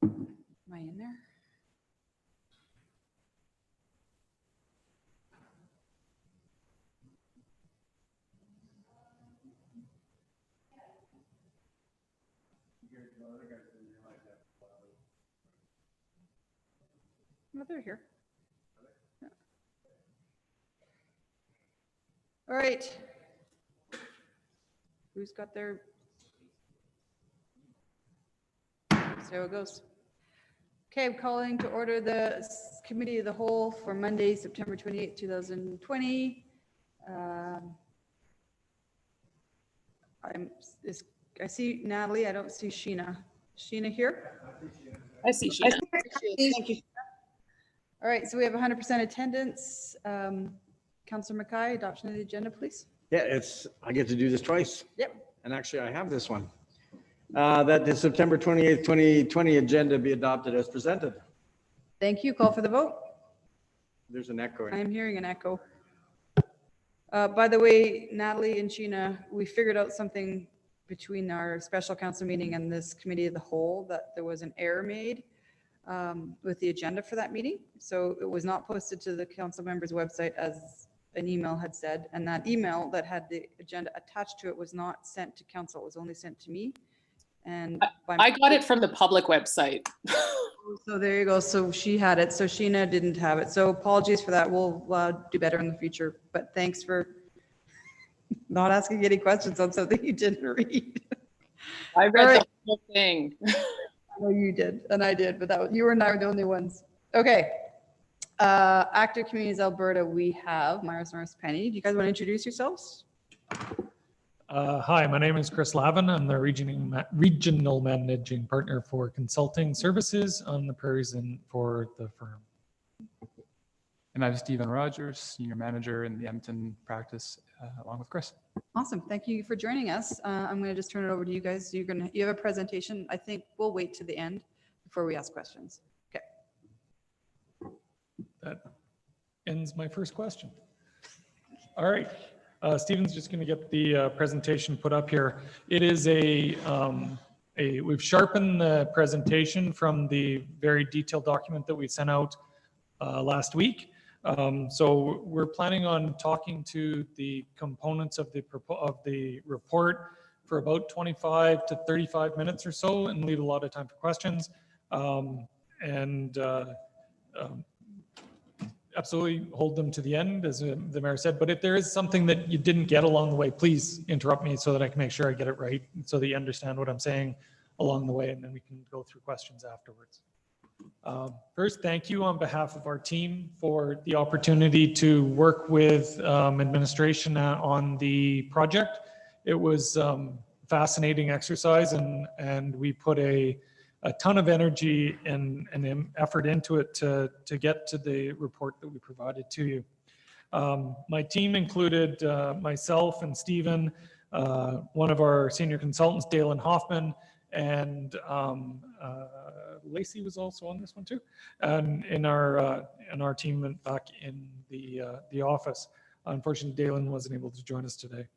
Am I in there? No, they're here. Yeah. All right. Who's got their? See how it goes. Okay, I'm calling to order the committee of the whole for Monday, September 28th, 2020. I see Natalie. I don't see Sheena. Sheena here? I see Sheena. Thank you. All right, so we have 100% attendance. Councillor Mackay, adoption of the agenda, please. Yeah, I get to do this twice. Yep. And actually, I have this one. That the September 28th, 2020 agenda be adopted as presented. Thank you. Call for the vote. There's an echo. I'm hearing an echo. By the way, Natalie and Sheena, we figured out something between our special council meeting and this committee of the whole, that there was an error made with the agenda for that meeting. So it was not posted to the council members' website as an email had said, and that email that had the agenda attached to it was not sent to council. It was only sent to me. And I got it from the public website. So there you go. So she had it. So Sheena didn't have it. So apologies for that. We'll do better in the future. But thanks for not asking any questions on something you didn't read. I read All right. the whole thing. I know you did, and I did, but you and I were the only ones. Okay. Active Communities Alberta, we have Myers Norris Penny. Do you guys want to introduce yourselves? Hi, my name is Chris Lavin. I'm the regional managing partner for consulting services on the prairies and for the firm. And I'm Stephen Rogers, Senior Manager in the Edmonton practice, along with Chris. Awesome. Thank you for joining us. I'm going to just turn it over to you guys. You have a presentation. I think we'll wait to the end before we ask questions. Okay. That ends my first question. All right. Stephen's just going to get the presentation put up here. It is we've sharpened the presentation from the very detailed document that we sent out last week. So we're planning on talking to the components of the report for about 25 to 35 minutes or so, and leave a lot of time for questions. Absolutely hold them to the end, as the mayor said. But if there is something that you didn't get along the way, please interrupt me so that I can make sure I get it right, so that you understand what I'm saying along the way, and then we can go through questions afterwards. First, thank you on behalf of our team for the opportunity to work with administration on the project. It was a fascinating exercise, and we put a ton of energy and effort into it to get to the report that we provided to you. My team included myself and Stephen, one of our senior consultants, Dalen Hoffman, and Lacey was also on this one too, and in our team back in the office. Unfortunately, Dalen wasn't able to join us today.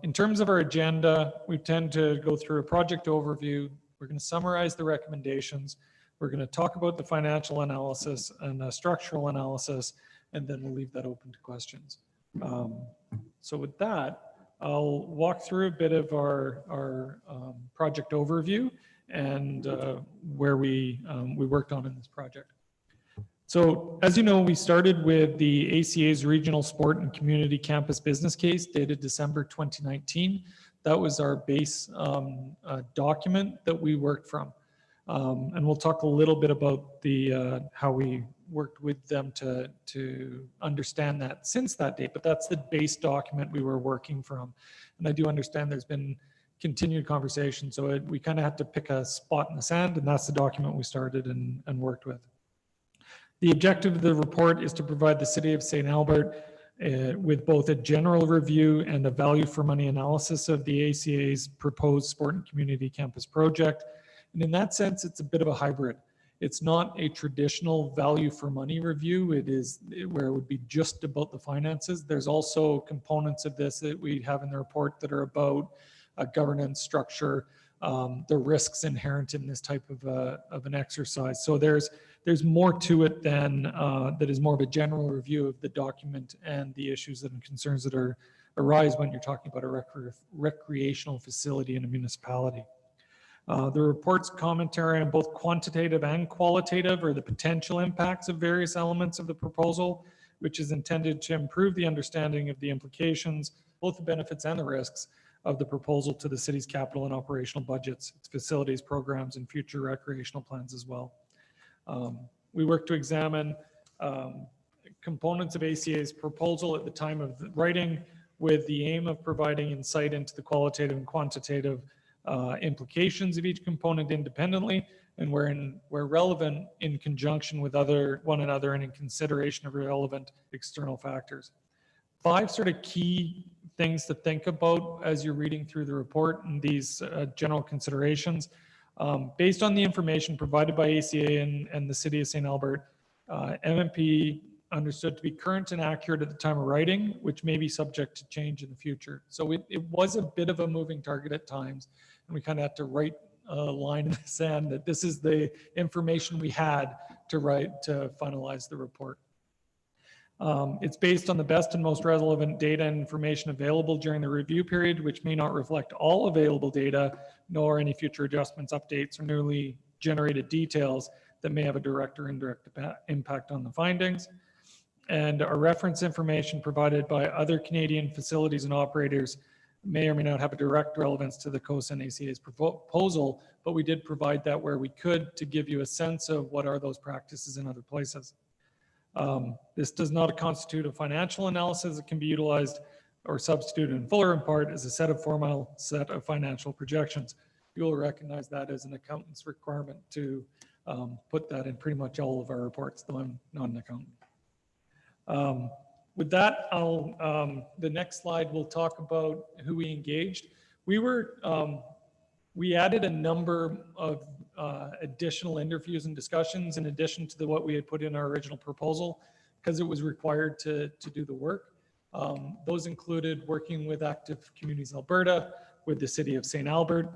In terms of our agenda, we tend to go through a project overview. We're going to summarize the recommendations. We're going to talk about the financial analysis and the structural analysis, and then we'll leave that open to questions. So with that, I'll walk through a bit of our project overview and where we worked on in this project. So as you know, we started with the ACA's Regional Sport and Community Campus Business Case dated December 2019. That was our base document that we worked from. And we'll talk a little bit about the how we worked with them to understand that since that date, but that's the base document we were working from. And I do understand there's been continued conversation, so we kind of had to pick a spot in the sand, and that's the document we started and worked with. The objective of the report is to provide the City of St. Albert with both a general review and a value for money analysis of the ACA's proposed sport and community campus project. And in that sense, it's a bit of a hybrid. It's not a traditional value for money review. It is where it would be just about the finances. There's also components of this that we have in the report that are about governance structure, the risks inherent in this type of an exercise. So there's more to it than that is more of a general review of the document and the issues and concerns that arise when you're talking about a recreational facility in a municipality. The report's commentary on both quantitative and qualitative or the potential impacts of various elements of the proposal, which is intended to improve the understanding of the implications, both the benefits and the risks of the proposal to the city's capital and operational budgets, its facilities, programs, and future recreational plans as well. We work to examine components of ACA's proposal at the time of the writing with the aim of providing insight into the qualitative and quantitative implications of each component independently, and where relevant, in conjunction with one another and in consideration of relevant external factors. 5 sort of key things to think about as you're reading through the report and these general considerations. Based on the information provided by ACA and the City of St. Albert, MMP understood to be current and accurate at the time of writing, which may be subject to change in the future. So it was a bit of a moving target at times, and we kind of had to write a line in the sand that this is the information we had to finalize the report. It's based on the best and most relevant data and information available during the review period, which may not reflect all available data, nor any future adjustments, updates, or newly generated details that may have a direct or indirect impact on the findings. And our reference information provided by other Canadian facilities and operators may or may not have a direct relevance to the COSA and ACA's proposal, but we did provide that where we could to give you a sense of what are those practices in other places. This does not constitute a financial analysis that can be utilized or substituted in full or in part as a formal set of financial projections. You will recognize that as an accountant's requirement to put that in pretty much all of our reports, though I'm not an accountant. With that, the next slide will talk about who we engaged. We added a number of additional interviews and discussions in addition to what we had put in our original proposal, because it was required to do the work. Those included working with Active Communities Alberta, with the City of St. Albert,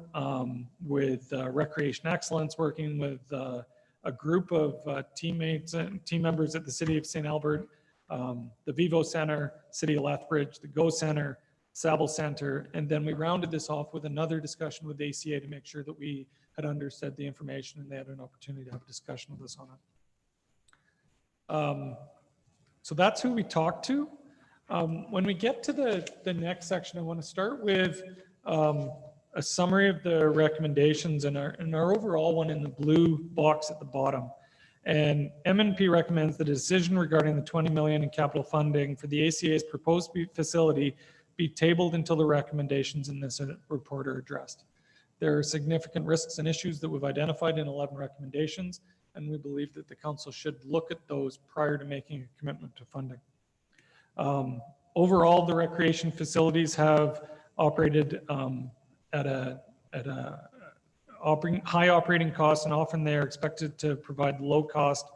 with Recreation Excellence, working with a group of teammates and team members at the City of St. Albert, the Vivo Center, City of Lethbridge, the Go Center, Saville Center, and then we rounded this off with another discussion with ACA to make sure that we had understood the information and they had an opportunity to have a discussion with us on it. So that's who we talked to. When we get to the next section, I want to start with a summary of the recommendations and our overall one in the blue box at the bottom. And MNP recommends the decision regarding the $20 million in capital funding for the ACA's proposed facility be tabled until the recommendations in this report are addressed. There are significant risks and issues that we've identified in 11 recommendations, and we believe that the council should look at those prior to making a commitment to funding. Overall, the recreation facilities have operated at a high operating costs, and often they are expected to provide low cost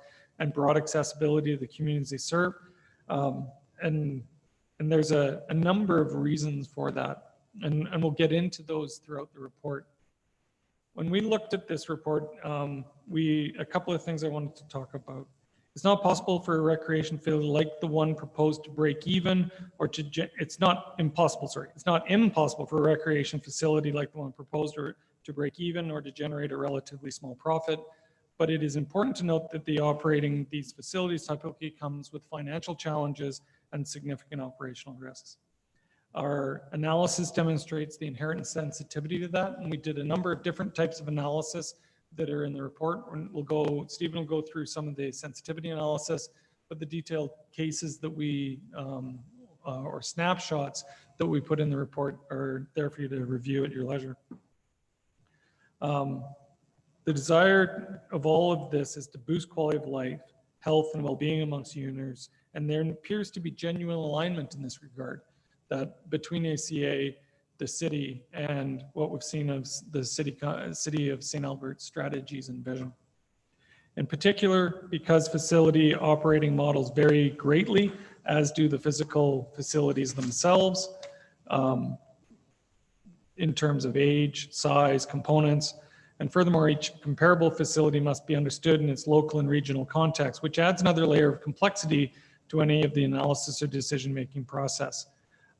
and broad accessibility to the communities they serve. And there's a number of reasons for that, and we'll get into those throughout the report. When we looked at this report, a couple of things I wanted to talk about. It's not possible for a recreation field like the one proposed to break even, or it's not impossible for a recreation facility like the one proposed to break even or to generate a relatively small profit. But it is important to note that the operating these facilities typically comes with financial challenges and significant operational risks. Our analysis demonstrates the inherent sensitivity to that, and we did a number of different types of analysis that are in the report. Stephen will go through some of the sensitivity analysis, but the detailed cases that or snapshots that we put in the report are there for you to review at your leisure. The desire of all of this is to boost quality of life, health, and well-being amongst users, and there appears to be genuine alignment in this regard that between ACA, the city, and what we've seen of the City of St. Albert's strategies and vision. In particular, because facility operating models vary greatly, as do the physical facilities themselves, in terms of age, size, components, and furthermore, each comparable facility must be understood in its local and regional context, which adds another layer of complexity to any of the analysis or decision-making process.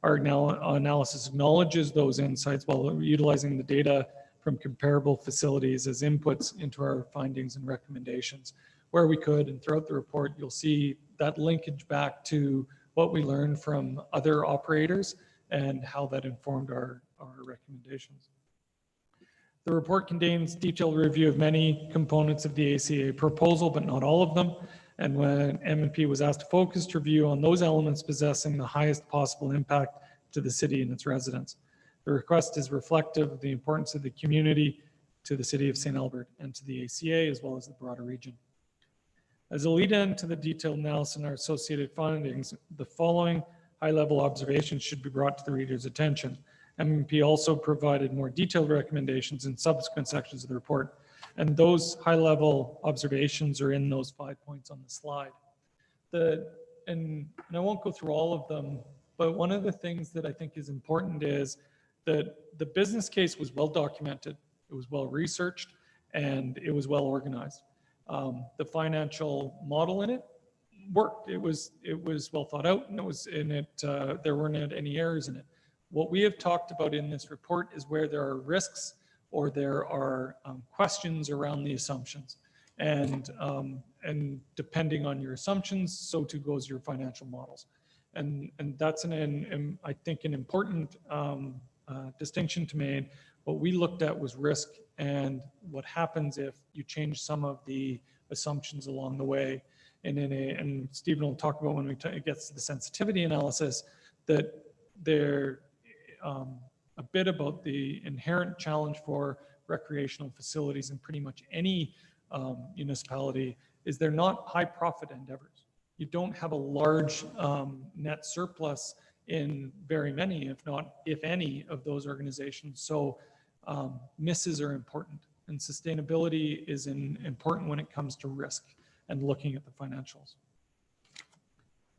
Our analysis acknowledges those insights while utilizing the data from comparable facilities as inputs into our findings and recommendations. Where we could, and throughout the report, you'll see that linkage back to what we learned from other operators and how that informed our recommendations. The report contains detailed review of many components of the ACA proposal, but not all of them. And when M&P was asked to focus review on those elements possessing the highest possible impact to the city and its residents. The request is reflective of the importance of the community to the city of St. Albert and to the ACA, as well as the broader region. As a lead-in to the detailed analysis and our associated findings, the following high-level observations should be brought to the reader's attention. M&P also provided more detailed recommendations in subsequent sections of the report, and those high-level observations are in those 5 points on the slide. And I won't go through all of them, but one of the things that I think is important is that the business case was well documented, it was well researched, and it was well organized. The financial model in it worked. It was well thought out, and there weren't any errors in it. What we have talked about in this report is where there are risks or there are questions around the assumptions. And depending on your assumptions, so too goes your financial models. And that's, I think, an important distinction to make. What we looked at was risk and what happens if you change some of the assumptions along the way. And Stephen will talk about when it gets to the sensitivity analysis, that they're a bit about the inherent challenge for recreational facilities in pretty much any municipality is they're not high profit endeavors. You don't have a large net surplus in very many, if any, of those organizations. So misses are important, and sustainability is important when it comes to risk and looking at the financials.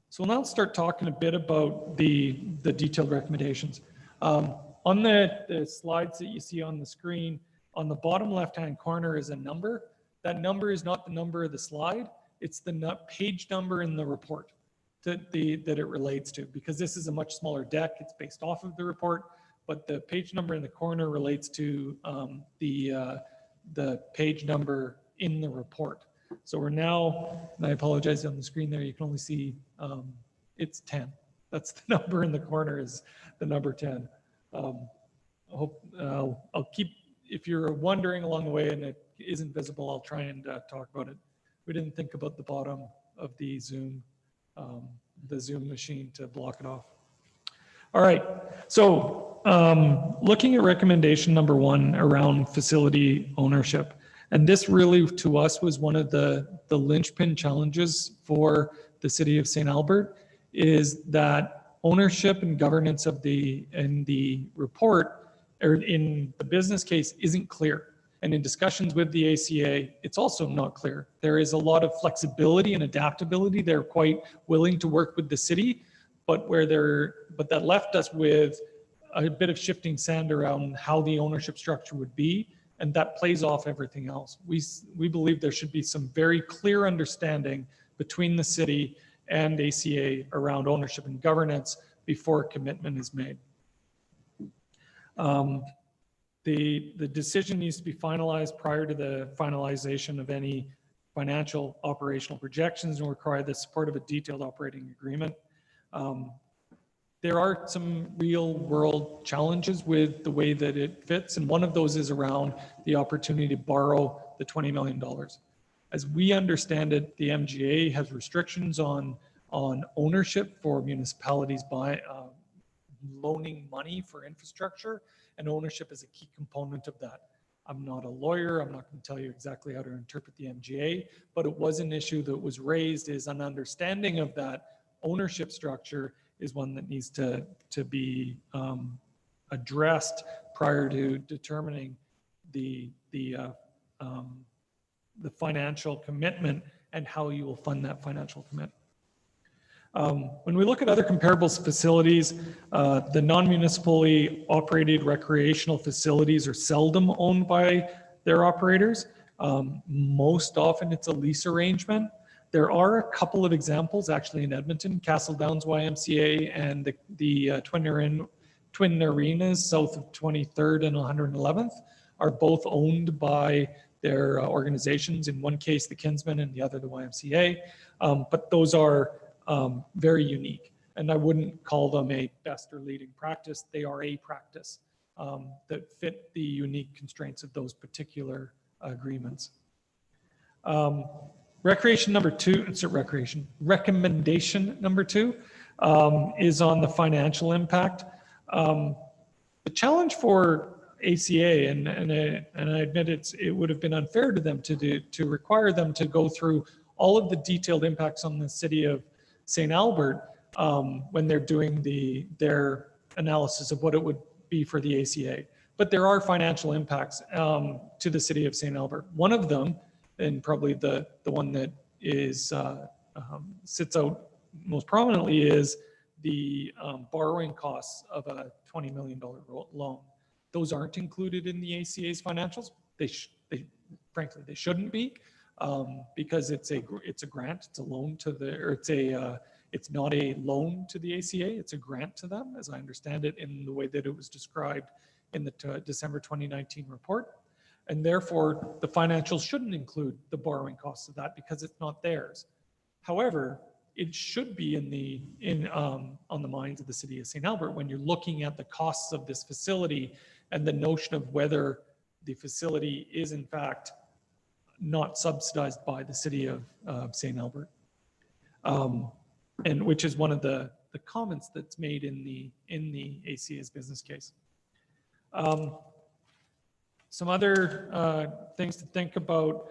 So we'll now start talking a bit about the detailed recommendations. On the slides that you see on the screen, on the bottom left-hand corner is a number. That number is not the number of the slide, it's the page number in the report that it relates to, because this is a much smaller deck. It's based off of the report, but the page number in the corner relates to the page number in the report. So we're now, and I apologize, on the screen there, you can only see it's 10. That's the number in the corner, is the number 10. I hope I'll keep, if you're wondering along the way and it isn't visible, I'll try and talk about it. We didn't think about the bottom of the Zoom machine to block it off. All right, so looking at recommendation number 1 around facility ownership. And this really, to us, was one of the linchpin challenges for the city of St. Albert, is that ownership and governance in the report, or in the business case, isn't clear. And in discussions with the ACA, it's also not clear. There is a lot of flexibility and adaptability. They're quite willing to work with the city, but that left us with a bit of shifting sand around how the ownership structure would be, and that plays off everything else. We believe there should be some very clear understanding between the city and ACA around ownership and governance before a commitment is made. The decision needs to be finalized prior to the finalization of any financial operational projections, and require the support of a detailed operating agreement. There are some real world challenges with the way that it fits, and one of those is around the opportunity to borrow the $20 million. As we understand it, the MGA has restrictions on ownership for municipalities by loaning money for infrastructure, and ownership is a key component of that. I'm not a lawyer, I'm not going to tell you exactly how to interpret the MGA, but it was an issue that was raised, is an understanding of that ownership structure is one that needs to be addressed prior to determining the financial commitment and how you will fund that financial commitment. When we look at other comparable facilities, the non-municipally operated recreational facilities are seldom owned by their operators. Most often it's a lease arrangement. There are a couple of examples actually in Edmonton, Castle Downs YMCA and the Twin Arenas south of 23rd and 111th are both owned by their organizations. In one case, the Kinsmen, and the other, the YMCA. But those are very unique. And I wouldn't call them a best or leading practice. They are a practice that fit the unique constraints of those particular agreements. Recommendation number two is on the financial impact. The challenge for ACA, and I admit it would have been unfair to them to require them to go through all of the detailed impacts on the city of St. Albert when they're doing their analysis of what it would be for the ACA. But there are financial impacts to the city of St. Albert. One of them, and probably the one that is sits out most prominently, is the borrowing costs of a $20 million loan. Those aren't included in the ACA's financials. Frankly, they shouldn't be, because it's a grant, it's a loan to it's not a loan to the ACA, it's a grant to them, as I understand it, in the way that it was described in the December 2019 report. And therefore, the financials shouldn't include the borrowing costs of that because it's not theirs. However, it should be on the minds of the city of St. Albert when you're looking at the costs of this facility and the notion of whether the facility is in fact not subsidized by the city of St. Albert, and which is one of the comments that's made in the ACA's business case. Some other things to think about.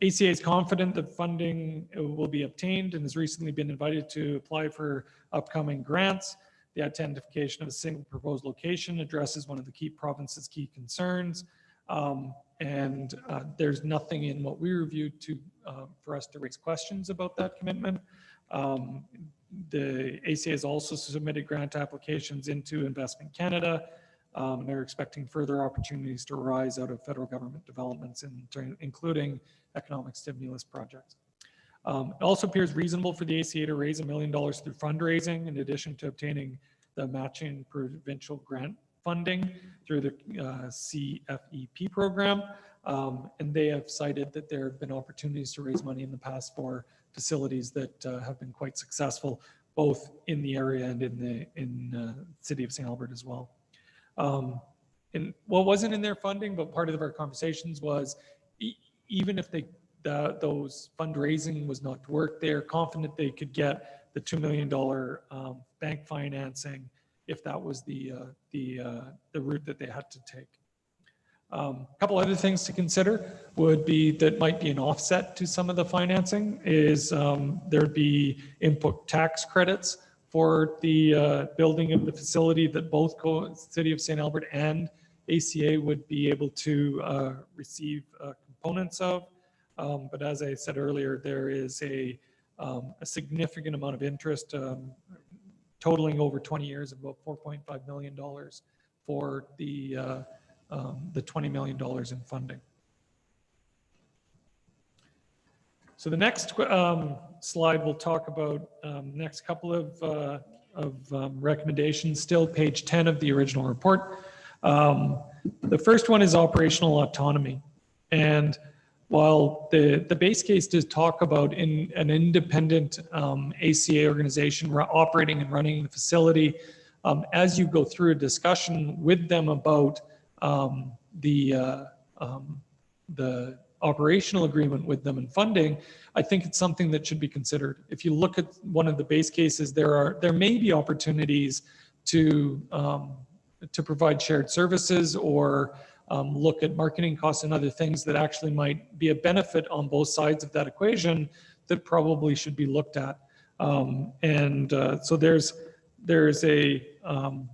ACA is confident that funding will be obtained and has recently been invited to apply for upcoming grants. The identification of a single proposed location addresses one of the key province's key concerns. And there's nothing in what we reviewed for us to raise questions about that commitment. The ACA has also submitted grant applications into Investment Canada. They're expecting further opportunities to arise out of federal government developments, including economic stimulus projects. It also appears reasonable for the ACA to raise $1 million through fundraising, in addition to obtaining the matching provincial grant funding through the CFEP program. And they have cited that there have been opportunities to raise money in the past for facilities that have been quite successful, both in the area and in the city of St. Albert as well. And what wasn't in their funding, but part of our conversations was, even if those fundraising was not to work, they're confident they could get the $2 million bank financing if that was the route that they had to take. A couple other things to consider would be that might be an offset to some of the financing is there'd be input tax credits for the building of the facility that both City of St. Albert and ACA would be able to receive components of. But as I said earlier, there is a significant amount of interest totaling over 20 years of about $4.5 million for the $20 million in funding. So the next slide will talk about next couple of recommendations, still page 10 of the original report. The first one is operational autonomy. And while the base case does talk about an independent ACA organization operating and running the facility, as you go through a discussion with them about the operational agreement with them and funding, I think it's something that should be considered. If you look at one of the base cases, there may be opportunities to provide shared services or look at marketing costs and other things that actually might be a benefit on both sides of that equation that probably should be looked at. So there's an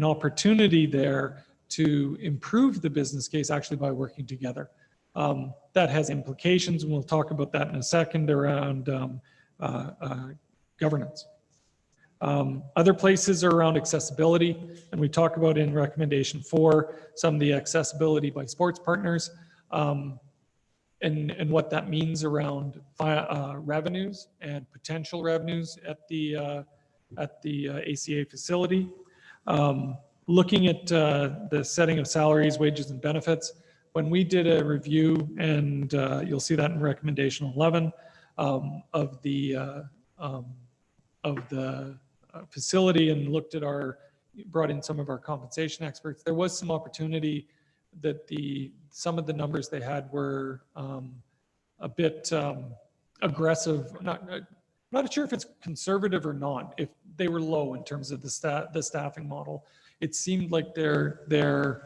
opportunity there to improve the business case actually by working together. That has implications, and we'll talk about that in a second, around governance. Other places are around accessibility, and we talk about in recommendation 4, some of the accessibility by sports partners, and what that means around revenues and potential revenues at the ACA facility. Looking at the setting of salaries, wages, and benefits, when we did a review, and you'll see that in recommendation 11 of the facility, and looked at brought in some of our compensation experts, there was some opportunity that some of the numbers they had were a bit aggressive. Not sure if it's conservative or not, if they were low in terms of the staffing model. It seemed like the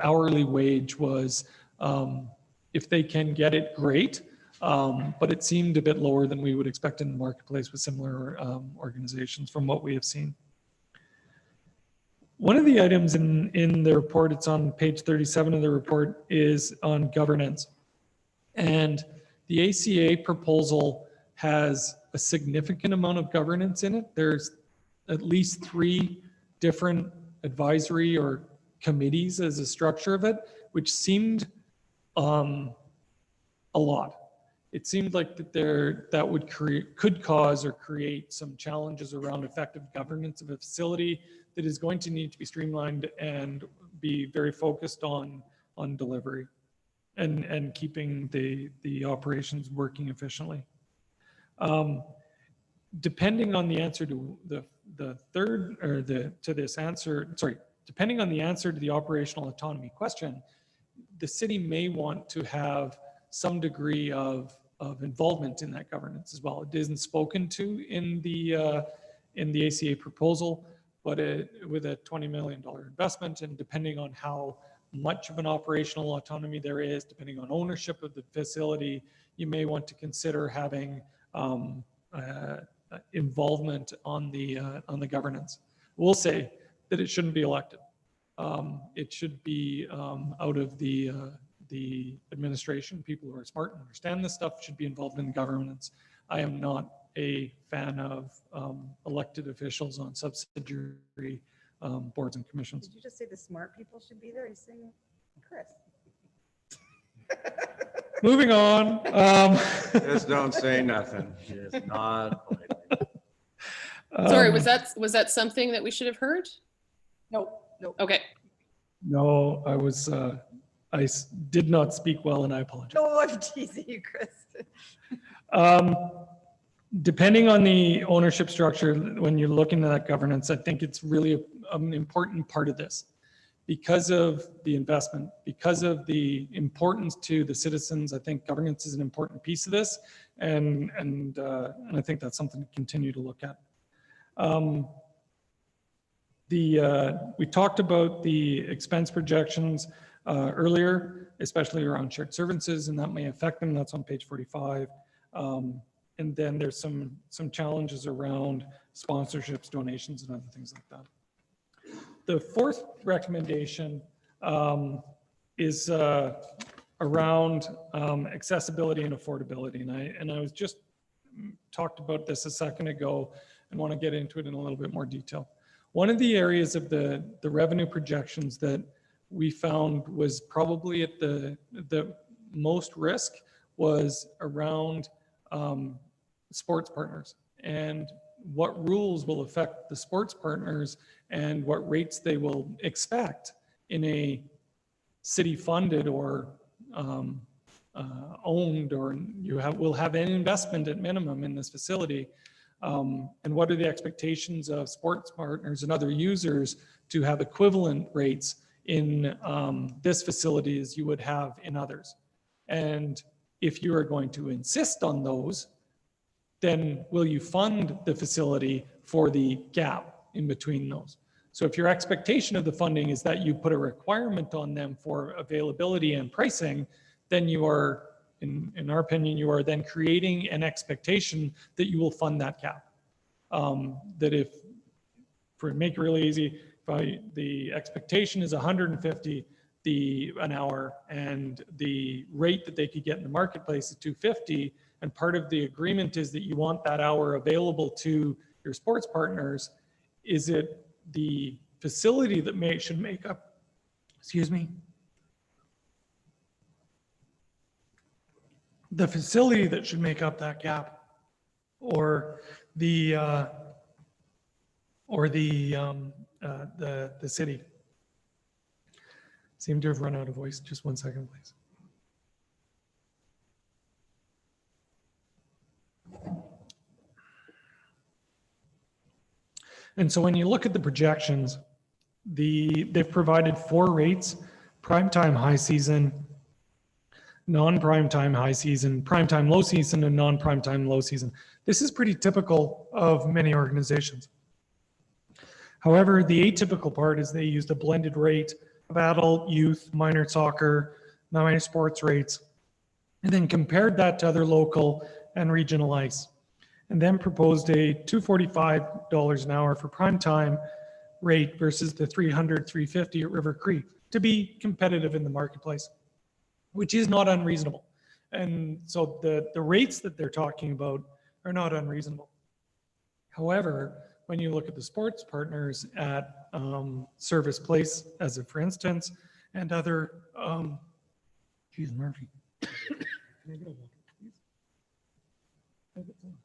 hourly wage was, if they can get it, great. But it seemed a bit lower than we would expect in the marketplace with similar organizations from what we have seen. One of the items in the report, it's on page 37 of the report, is on governance. And the ACA proposal has a significant amount of governance in it. There's at least 3 different advisory or committees as a structure of it, which seemed a lot. It seemed like that could cause or create some challenges around effective governance of a facility that is going to need to be streamlined and be very focused on delivery and keeping the operations working efficiently. Depending on the answer to depending on the answer to the operational autonomy question, the city may want to have some degree of involvement in that governance as well. It isn't spoken to in the ACA proposal, but with a $20 million investment, and depending on how much of an operational autonomy there is, depending on ownership of the facility, you may want to consider having involvement on the governance. We'll say that it shouldn't be elected. It should be out of the administration. People who are smart and understand this stuff should be involved in governance. I am not a fan of elected officials on subsidiary boards and commissions. Did you just say the smart people should be there? You're saying Chris. Moving on. Just don't say nothing. Just not. Sorry, was that something that we should have heard? No. Okay. No, I did not speak well, and I apologize. No, I'm teasing you, Chris. Depending on the ownership structure, when you're looking at that governance, I think it's really an important part of this because of the investment, because of the importance to the citizens. I think governance is an important piece of this, and I think that's something to continue to look at. We talked about the expense projections earlier, especially around shared services, and that may affect them. That's on page 45. And then there's some challenges around sponsorships, donations, and other things like that. The 4th recommendation is around accessibility and affordability. And I was just talked about this a second ago and want to get into it in a little bit more detail. One of the areas of the revenue projections that we found was probably at the most risk was around sports partners and what rules will affect the sports partners and what rates they will expect in a city funded or owned, or will have an investment at minimum in this facility. And what are the expectations of sports partners and other users to have equivalent rates in this facility as you would have in others? And if you are going to insist on those, then will you fund the facility for the gap in between those? So if your expectation of the funding is that you put a requirement on them for availability and pricing, then you are, in our opinion, you are then creating an expectation that you will fund that gap. That if, for make it really easy, the expectation is 150 an hour and the rate that they could get in the marketplace is 250, And part of the agreement is that you want that hour available to your sports partners. Is it the facility that should make up, excuse me, the facility that should make up that gap, or the city? Seem to have run out of voice. Just 1 second, please. And so when you look at the projections, they've provided 4 rates: primetime high season, non-primetime high season, primetime low season, and non-primetime low season. This is pretty typical of many organizations. However, the atypical part is they used a blended rate of adult, youth, minor soccer, minor sports rates, and then compared that to other local and regional ice, and then proposed a $245 an hour for primetime rate versus the $300, $350 at River Cree to be competitive in the marketplace, which is not unreasonable. And so the rates that they're talking about are not unreasonable. However, when you look at the sports partners at Service Place, as a for instance, and other, geez, Murphy. Can I get a water, please? Can I get some water?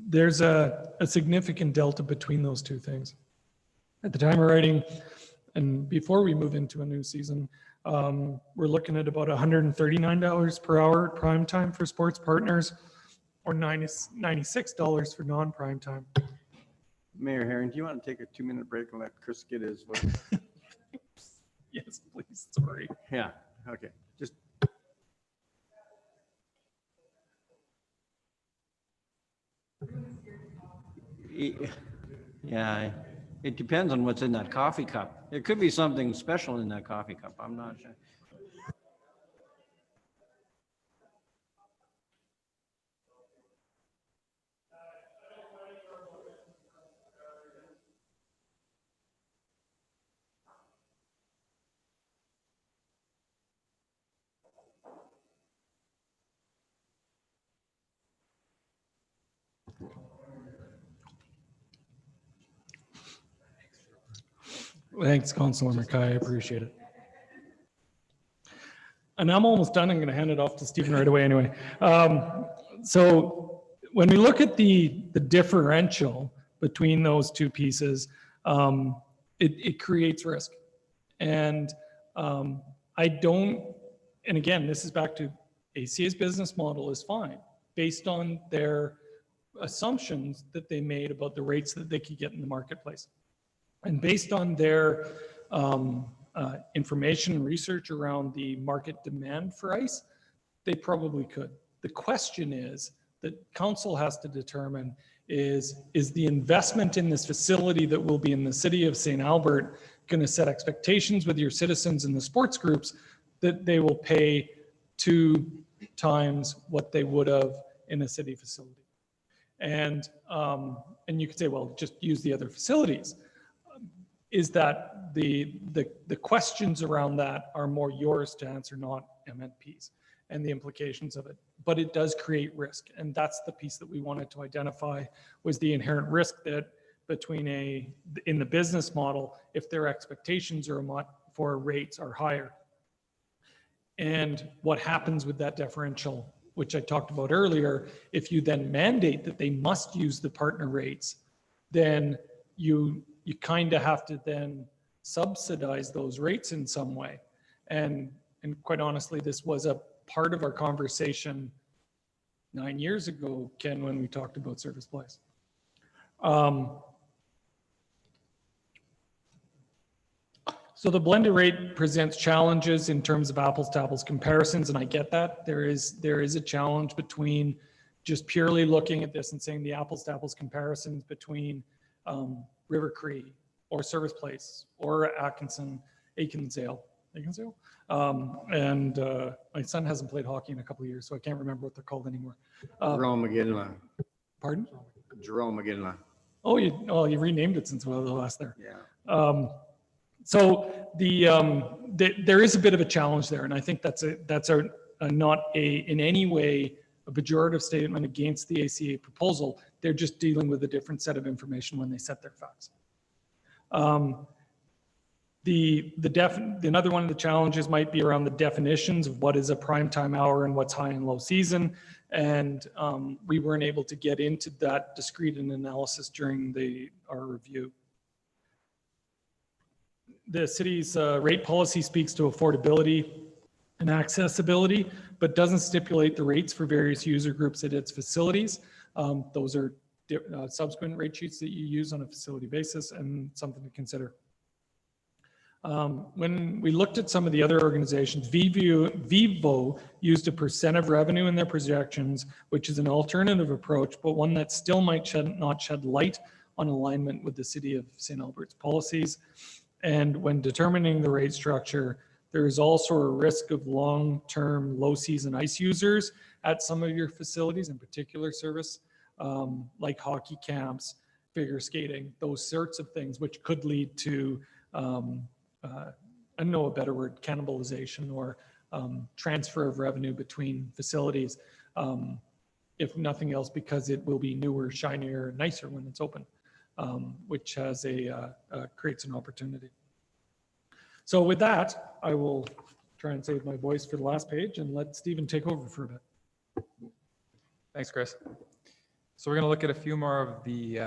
There's a significant delta between those two things. At the time of writing, and before we move into a new season, we're looking at about $139 per hour at prime time for sports partners, or $96 for non-prime time. Mayor Herring, do you want to take a 2-minute break and let Chris get his vote? Yes, please, sorry. Yeah, okay. Just. Yeah, it depends on what's in that coffee cup. There could be something special in that coffee cup. I'm not sure. Thanks, Councilor McKay, I appreciate it. And I'm almost done. I'm going to hand it off to Stephen right away anyway. So when we look at the differential between those two pieces, it creates risk. And I don't, and again, this is back to ACA's business model is fine based on their assumptions that they made about the rates that they could get in the marketplace. And based on their information and research around the market demand for ice, they probably could. The question is that council has to determine is the investment in this facility that will be in the city of St. Albert going to set expectations with your citizens and the sports groups that they will pay 2 times what they would have in a city facility? And you could say, well, just use the other facilities. Is that the questions around that are more yours to answer, not MNP's and the implications of it. But it does create risk. And that's the piece that we wanted to identify, was the inherent risk that between in the business model, if their expectations are for rates are higher. And what happens with that differential, which I talked about earlier, if you then mandate that they must use the partner rates, then you kind of have to then subsidize those rates in some way. And quite honestly, this was a part of our conversation 9 years ago, Ken, when we talked about Service Place. So the blended rate presents challenges in terms of apples to apples comparisons, and I get that. There is a challenge between just purely looking at this and saying the apples to apples comparisons between River Cree or Service Place or Aikinsale. And my son hasn't played hockey in a couple of years, so I can't remember what they're called anymore. Jerome McGinley. Pardon? Jerome McGinley. Oh, you renamed it since we were last there. Yeah. So there is a bit of a challenge there, and I think that's not in any way a pejorative statement against the ACA proposal. They're just dealing with a different set of information when they set their facts. Another one of the challenges might be around the definitions of what is a prime time hour and what's high and low season. And we weren't able to get into that discrete analysis during our review. The city's rate policy speaks to affordability and accessibility, but doesn't stipulate the rates for various user groups at its facilities. Those are subsequent rate sheets that you use on a facility basis, and something to consider. When we looked at some of the other organizations, Vivo used a percent of revenue in their projections, which is an alternative approach, but one that still might not shed light on alignment with the City of St. Albert's policies. And when determining the rate structure, there is also a risk of long-term low-season ice users at some of your facilities, in particular service, like hockey camps, figure skating, those sorts of things, which could lead to, I know a better word, cannibalization or transfer of revenue between facilities, if nothing else, because it will be newer, shinier, nicer when it's open, which has creates an opportunity. So with that, I will try and save my voice for the last page and let Stephen take over for a bit. Thanks, Chris. So we're going to look at a few more of the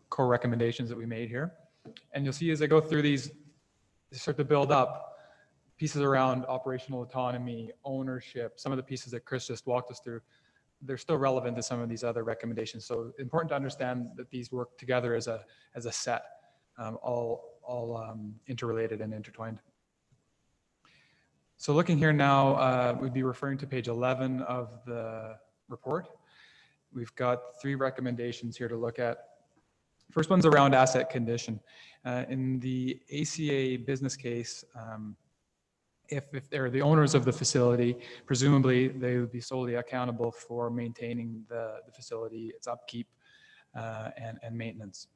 core recommendations that we made here. And you'll see as I go through these, they start to build up pieces around operational autonomy, ownership, some of the pieces that Chris just walked us through. They're still relevant to some of these other recommendations. So important to understand that these work together as a set, all interrelated and intertwined. So looking here now, we'd be referring to page 11 of the report. We've got 3 recommendations here to look at. First one's around asset condition. In the ACA business case, if they're the owners of the facility, presumably they would be solely accountable for maintaining the facility, its upkeep, and maintenance.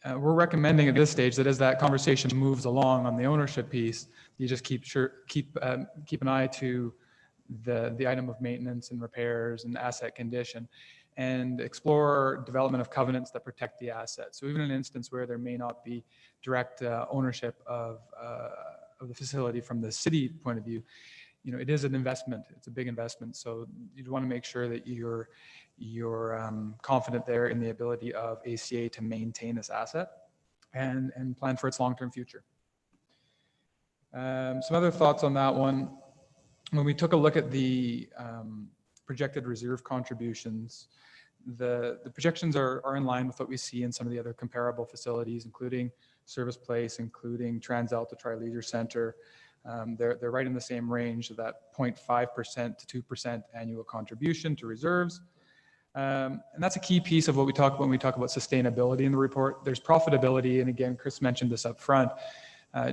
We're recommending at this stage that as that conversation moves along on the ownership piece, you just keep an eye to the item of maintenance and repairs and asset condition, and explore development of covenants that protect the asset. So even in an instance where there may not be direct ownership of the facility from the city point of view, it is an investment. It's a big investment. So you'd want to make sure that you're confident there in the ability of ACA to maintain this asset and plan for its long-term future. Some other thoughts on that one. When we took a look at the projected reserve contributions, the projections are in line with what we see in some of the other comparable facilities, including Service Place, including TransAlta Tri-Leisure Center. They're right in the same range of that 0.5% to 2% annual contribution to reserves. And that's a key piece of what we talk about when we talk about sustainability in the report. There's profitability, and again, Chris mentioned this up front.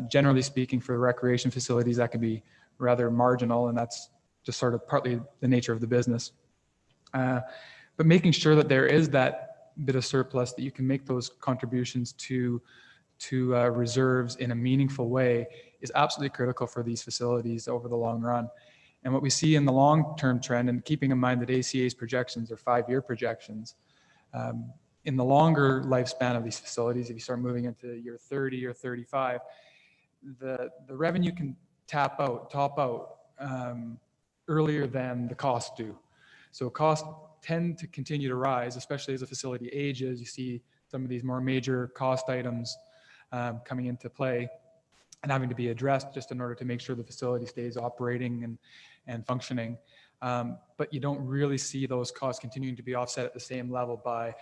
Generally speaking, for recreation facilities, that can be rather marginal, and that's just sort of partly the nature of the business. But making sure that there is that bit of surplus, that you can make those contributions to reserves in a meaningful way, is absolutely critical for these facilities over the long run. And what we see in the long-term trend, and keeping in mind that ACA's projections are 5-year projections, in the longer lifespan of these facilities, if you start moving into year 30 or 35, the revenue can top out earlier than the costs do. So costs tend to continue to rise, especially as a facility ages. You see some of these more major cost items coming into play and having to be addressed just in order to make sure the facility stays operating and functioning. But you don't really see those costs continuing to be offset at the same level by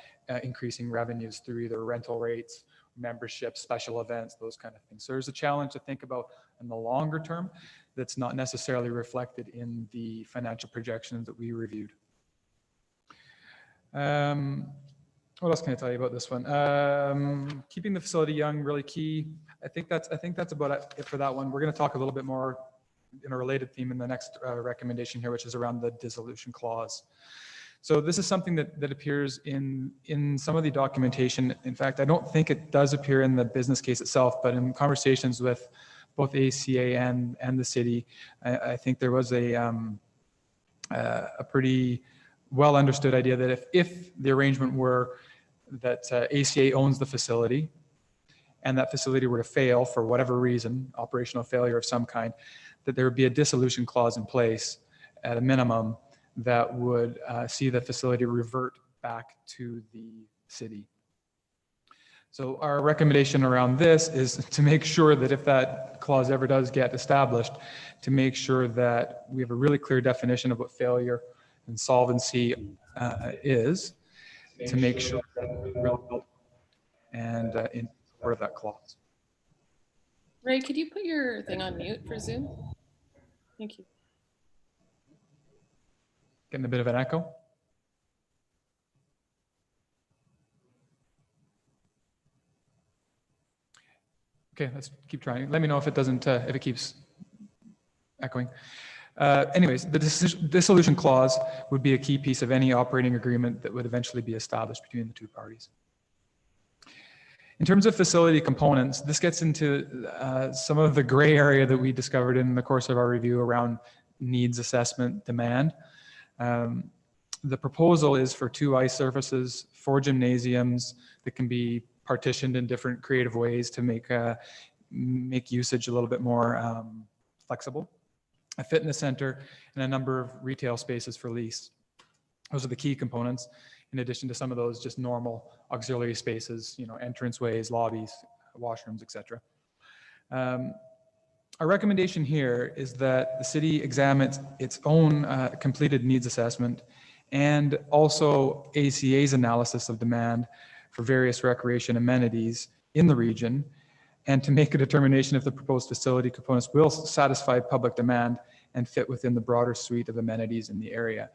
increasing revenues through either rental rates, membership, special events, those kind of things. So there's a challenge to think about in the longer term that's not necessarily reflected in the financial projections that we reviewed. What else can I tell you about this one? Keeping the facility young, really key. I think that's about it for that one. We're going to talk a little bit more in a related theme in the next recommendation here, which is around the dissolution clause. So this is something that appears in some of the documentation. In fact, I don't think it does appear in the business case itself, but in conversations with both ACA and the city, I think there was a pretty well understood idea that if the arrangement were that ACA owns the facility and that facility were to fail for whatever reason, operational failure of some kind, that there would be a dissolution clause in place at a minimum that would see the facility revert back to the city. So our recommendation around this is to make sure that if that clause ever does get established, to make sure that we have a really clear definition of what failure and solvency is, to make sure that we're relevant and in support of that clause. Ray, could you put your thing on mute for Zoom? Thank you. Getting a bit of an echo. Okay, let's keep trying. Let me know if it doesn't, if it keeps echoing. Anyways, the dissolution clause would be a key piece of any operating agreement that would eventually be established between the two parties. In terms of facility components, this gets into some of the gray area that we discovered in the course of our review around needs assessment demand. The proposal is for 2 ice surfaces, 4 gymnasiums that can be partitioned in different creative ways to make usage a little bit more flexible, a fitness center, and a number of retail spaces for lease. Those are the key components, in addition to some of those just normal auxiliary spaces, entranceways, lobbies, washrooms, etc. Our recommendation here is that the city examines its own completed needs assessment and also ACA's analysis of demand for various recreation amenities in the region, and to make a determination if the proposed facility components will satisfy public demand and fit within the broader suite of amenities in the area.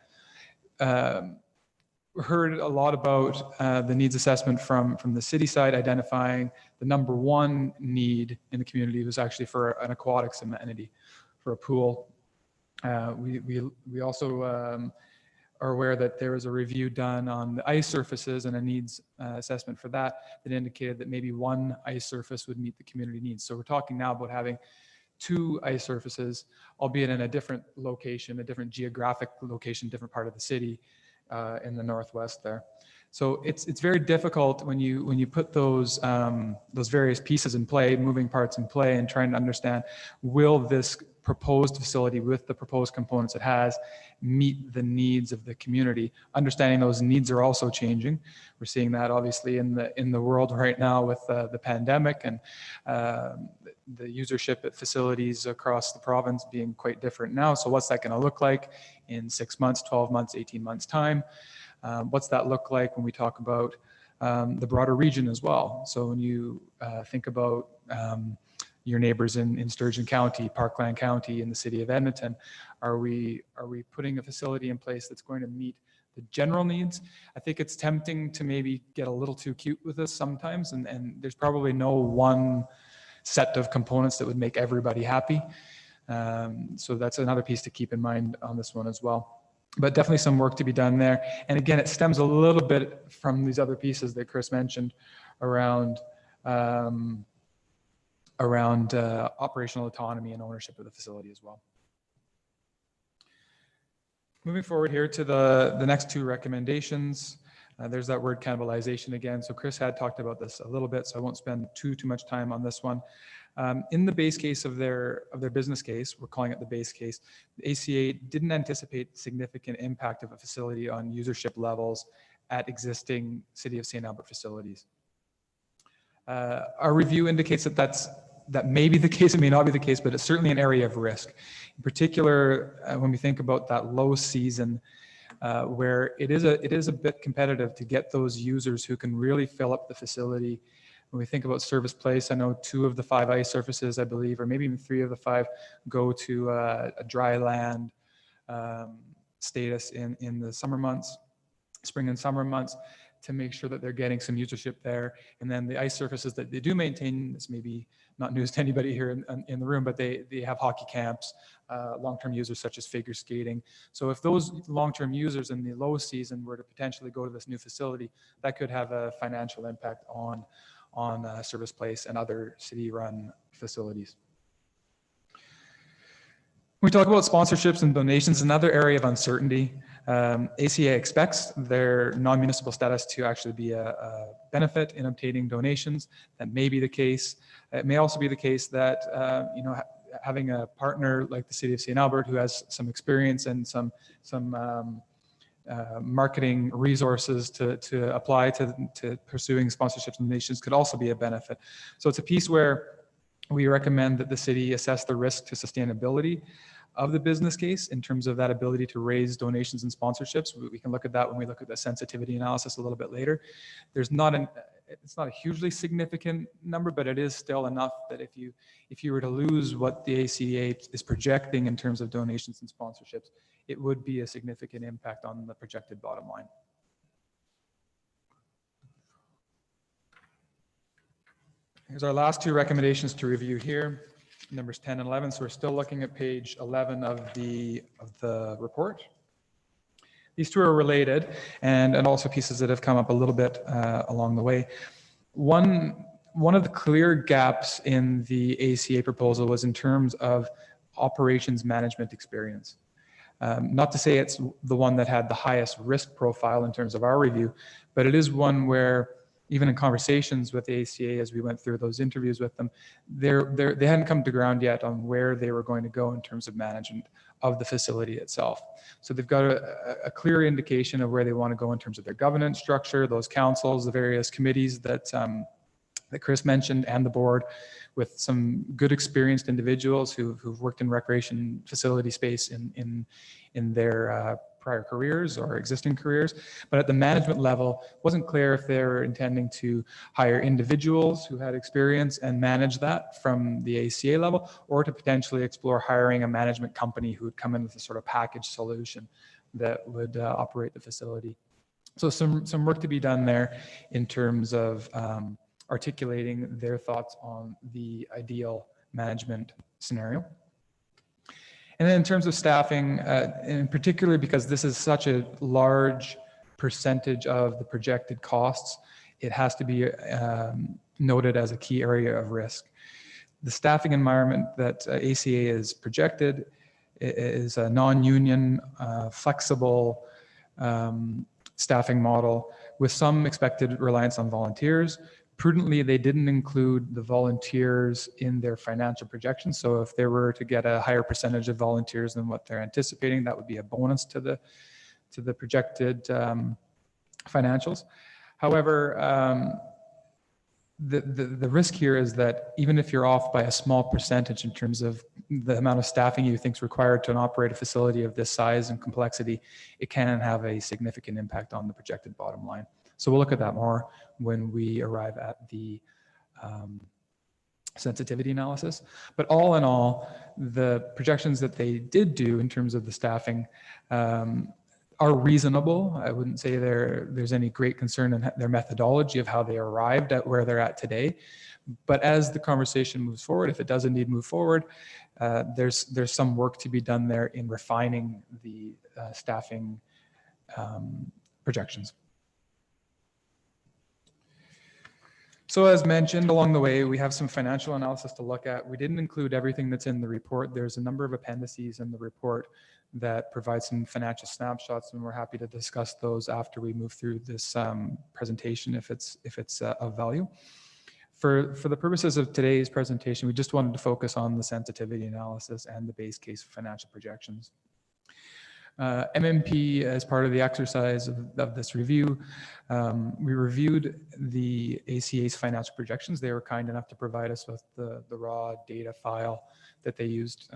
We heard a lot about the needs assessment from the city side, identifying the number 1 need in the community was actually for an aquatics amenity, for a pool. We also are aware that there was a review done on the ice surfaces and a needs assessment for that indicated that maybe 1 ice surface would meet the community needs. So we're talking now about having 2 ice surfaces, albeit in a different location, a different geographic location, different part of the city in the northwest there. So it's very difficult when you put those various pieces in play, moving parts in play, and trying to understand, will this proposed facility with the proposed components it has meet the needs of the community? Understanding those needs are also changing. We're seeing that obviously in the world right now with the pandemic and the usership at facilities across the province being quite different now. So what's that going to look like in 6 months, 12 months, 18 months time? What's that look like when we talk about the broader region as well? So when you think about your neighbors in Sturgeon County, Parkland County, in the city of Edmonton, are we putting a facility in place that's going to meet the general needs? I think it's tempting to maybe get a little too cute with this sometimes, and there's probably no one set of components that would make everybody happy. So that's another piece to keep in mind on this one as well. But definitely some work to be done there. And again, it stems a little bit from these other pieces that Chris mentioned around operational autonomy and ownership of the facility as well. Moving forward here to the next 2 recommendations. There's that word cannibalization again. So Chris had talked about this a little bit, so I won't spend too much time on this one. In the base case of their business case, we're calling it the base case, the ACA didn't anticipate significant impact of a facility on usership levels at existing City of St. Albert facilities. Our review indicates that may be the case, it may not be the case, but it's certainly an area of risk. In particular, when we think about that low season, where it is a bit competitive to get those users who can really fill up the facility. When we think about Service Place, I know 2 of the 5 ice surfaces, I believe, or maybe even 3 of the 5 go to a dry land status in the summer months, spring and summer months, to make sure that they're getting some usership there. And then the ice surfaces that they do maintain, this may be not news to anybody here in the room, but they have hockey camps, long-term users such as figure skating. So if those long-term users in the low season were to potentially go to this new facility, that could have a financial impact on Service Place and other city-run facilities. We talk about sponsorships and donations, another area of uncertainty. ACA expects their non-municipal status to actually be a benefit in obtaining donations. That may be the case. It may also be the case that having a partner like the City of St. Albert who has some experience and some marketing resources to apply to pursuing sponsorships and donations could also be a benefit. So it's a piece where we recommend that the city assess the risk to sustainability of the business case in terms of that ability to raise donations and sponsorships. We can look at that when we look at the sensitivity analysis a little bit later. It's not a hugely significant number, but it is still enough that if you were to lose what the ACA is projecting in terms of donations and sponsorships, it would be a significant impact on the projected bottom line. Here's our last two recommendations to review here, numbers 10 and 11. So we're still looking at page 11 of the report. These two are related and also pieces that have come up a little bit along the way. One of the clear gaps in the ACA proposal was in terms of operations management experience. Not to say it's the one that had the highest risk profile in terms of our review, but it is one where even in conversations with the ACA as we went through those interviews with them, they hadn't come to ground yet on where they were going to go in terms of management of the facility itself. So they've got a clear indication of where they want to go in terms of their governance structure, those councils, the various committees that Chris mentioned, and the board, with some good experienced individuals who've worked in recreation facility space in their prior careers or existing careers. But at the management level, it wasn't clear if they were intending to hire individuals who had experience and manage that from the ACA level, or to potentially explore hiring a management company who would come in with a sort of package solution that would operate the facility. So some work to be done there in terms of articulating their thoughts on the ideal management scenario. And then in terms of staffing, in particular, because this is such a large percentage of the projected costs, it has to be noted as a key area of risk. The staffing environment that ACA is projected is a non-union, flexible staffing model with some expected reliance on volunteers. Prudently, they didn't include the volunteers in their financial projections. So if they were to get a higher percentage of volunteers than what they're anticipating, that would be a bonus to the projected financials. However, the risk here is that even if you're off by a small percentage in terms of the amount of staffing you think is required to operate a facility of this size and complexity, it can have a significant impact on the projected bottom line. So we'll look at that more when we arrive at the sensitivity analysis. But all in all, the projections that they did do in terms of the staffing are reasonable. I wouldn't say there's any great concern in their methodology of how they arrived at where they're at today. But as the conversation moves forward, if it does indeed move forward, there's some work to be done there in refining the staffing projections. So as mentioned along the way, we have some financial analysis to look at. We didn't include everything that's in the report. There's a number of appendices in the report that provide some financial snapshots, and we're happy to discuss those after we move through this presentation if it's of value. For the purposes of today's presentation, we just wanted to focus on the sensitivity analysis and the base case financial projections. MMP, as part of the exercise of this review, we reviewed the ACA's financial projections. They were kind enough to provide us with the raw data file that they used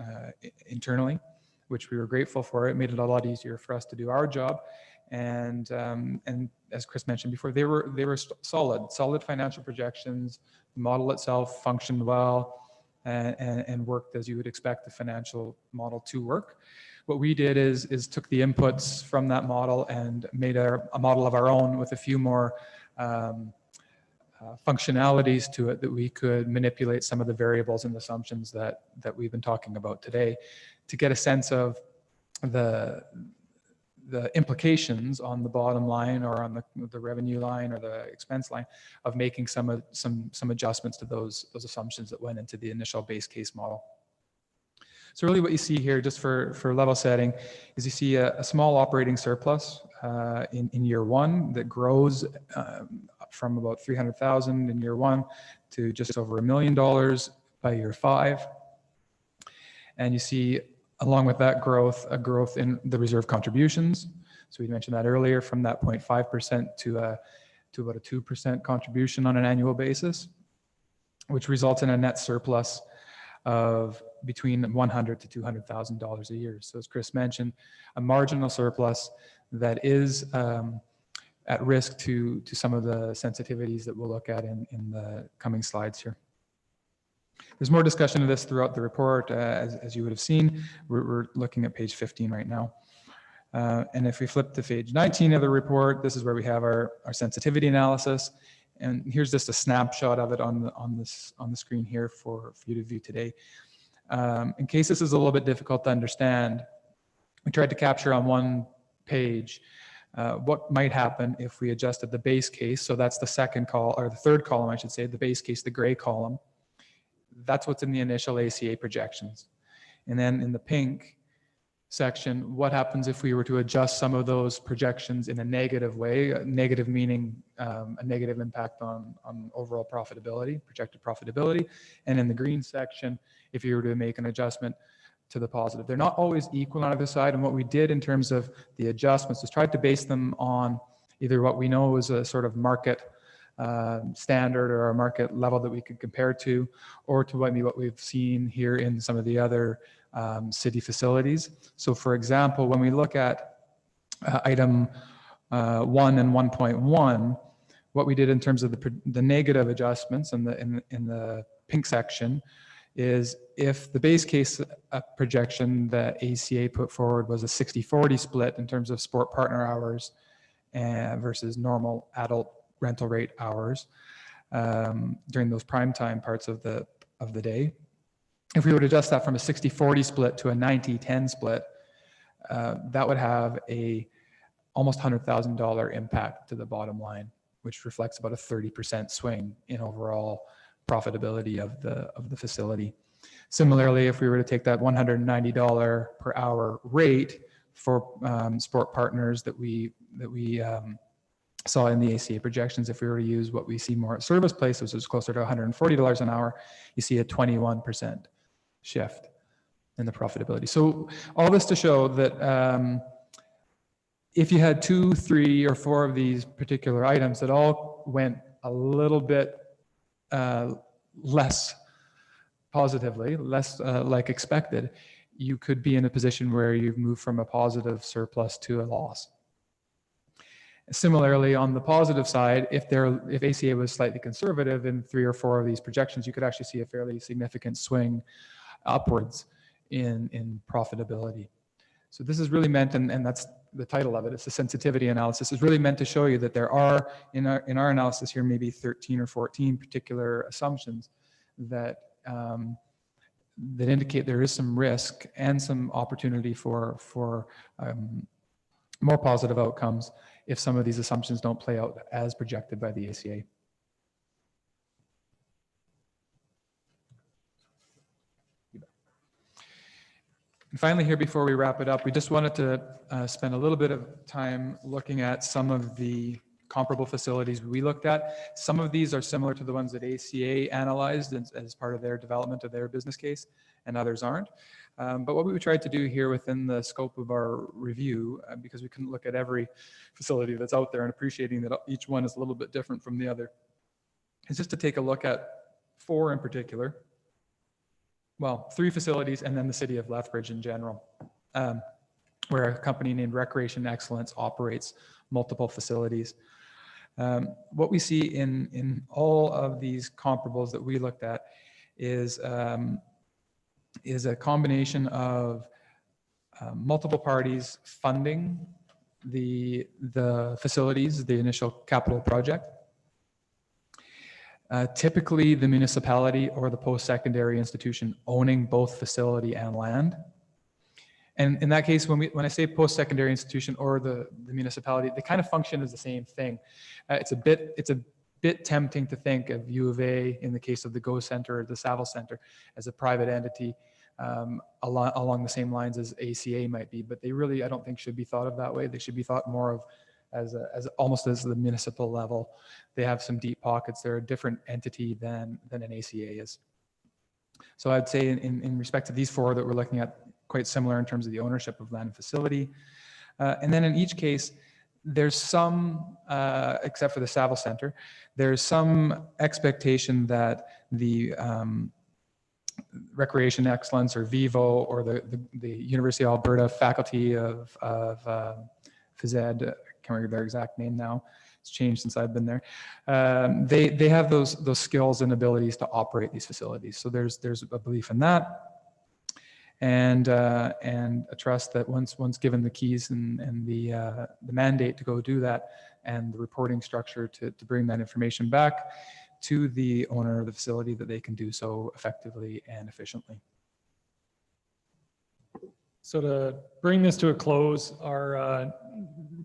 internally, which we were grateful for. It made it a lot easier for us to do our job. And as Chris mentioned before, they were solid financial projections. The model itself functioned well and worked as you would expect the financial model to work. What we did is took the inputs from that model and made a model of our own with a few more functionalities to it that we could manipulate some of the variables and assumptions that we've been talking about today to get a sense of the implications on the bottom line or on the revenue line or the expense line of making some adjustments to those assumptions that went into the initial base case model. So really what you see here, just for level setting, is you see a small operating surplus in year one that grows from about 300,000 in year one to just over $1 million by year 5. And you see, along with that growth, a growth in the reserve contributions. So we mentioned that earlier, from that 0.5% to about a 2% contribution on an annual basis, which results in a net surplus of between $100,000 to $200,000 a year. So as Chris mentioned, a marginal surplus that is at risk to some of the sensitivities that we'll look at in the coming slides here. There's more discussion of this throughout the report, as you would have seen. We're looking at page 15 right now. And if we flip to page 19 of the report, this is where we have our sensitivity analysis. And here's just a snapshot of it on the screen here for you to view today. In case this is a little bit difficult to understand, we tried to capture on one page what might happen if we adjusted the base case. So that's the third column, I should say, the base case, the gray column. That's what's in the initial ACA projections. And then in the pink section, what happens if we were to adjust some of those projections in a negative way, negative meaning a negative impact on overall profitability, projected profitability. And in the green section, if you were to make an adjustment to the positive. They're not always equal on either side. And what we did in terms of the adjustments is tried to base them on either what we know is a sort of market standard or a market level that we could compare to, or to what we've seen here in some of the other city facilities. So for example, when we look at item 1 and 1.1, what we did in terms of the negative adjustments in the pink section is if the base case projection that ACA put forward was a 60-40 split in terms of sport partner hours versus normal adult rental rate hours during those prime time parts of the day. If we would adjust that from a 60-40 split to a 90-10 split, that would have a almost $100,000 impact to the bottom line, which reflects about a 30% swing in overall profitability of the facility. Similarly, if we were to take that $190 per hour rate for sport partners that we saw in the ACA projections, if we were to use what we see more at service places, which is closer to $140 an hour, you see a 21% shift in the profitability. So all this to show that if you had 2, 3, or 4 of these particular items that all went a little bit less positively, less like expected, you could be in a position where you've moved from a positive surplus to a loss. Similarly, on the positive side, if ACA was slightly conservative in 3 or 4 of these projections, you could actually see a fairly significant swing upwards in profitability. So this is really meant, and that's the title of it, it's a sensitivity analysis. It's really meant to show you that there are, in our analysis here, maybe 13 or 14 particular assumptions that that indicate there is some risk and some opportunity for more positive outcomes if some of these assumptions don't play out as projected by the ACA. And finally here, before we wrap it up, we just wanted to spend a little bit of time looking at some of the comparable facilities we looked at. Some of these are similar to the ones that ACA analyzed as part of their development of their business case, and others aren't. But what we tried to do here within the scope of our review, because we couldn't look at every facility that's out there and appreciating that each one is a little bit different from the other, is just to take a look at 4 in particular. Well, 3 facilities and then the city of Lethbridge in general, where a company named Recreation Excellence operates multiple facilities. What we see in all of these comparables that we looked at is a combination of multiple parties funding the facilities, the initial capital project. Typically, the municipality or the post-secondary institution owning both facility and land. And in that case, when I say post-secondary institution or the municipality, they kind of function as the same thing. It's a bit tempting to think of U of A in the case of the Go Center or the Saville Center as a private entity along the same lines as ACA might be, but they really, I don't think, should be thought of that way. They should be thought more of as almost as the municipal level. They have some deep pockets. They're a different entity than an ACA is. So I'd say in respect to these four that we're looking at, quite similar in terms of the ownership of land and facility. And then in each case, there's some, except for the Saville Center, there's some expectation that the Recreation Excellence or VIVO or the University of Alberta Faculty of Phys Ed, I can't remember their exact name now, it's changed since I've been there. They have those skills and abilities to operate these facilities. So there's a belief in that. And a trust that once given the keys and the mandate to go do that and the reporting structure to bring that information back to the owner of the facility, that they can do so effectively and efficiently. So to bring this to a close, our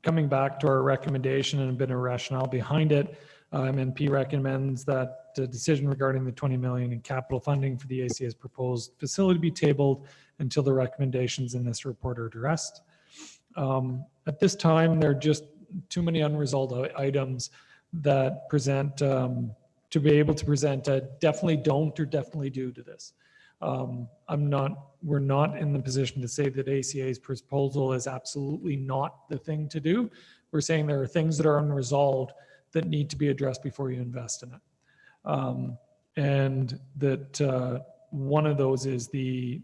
coming back to our recommendation and a bit of rationale behind it, MNP recommends that the decision regarding the 20 million in capital funding for the ACA's proposed facility be tabled until the recommendations in this report are addressed. At this time, there are just too many unresolved items that present to be able to present a definitely don't or definitely do to this. We're not in the position to say that ACA's proposal is absolutely not the thing to do. We're saying there are things that are unresolved that need to be addressed before you invest in it. And that one of those is the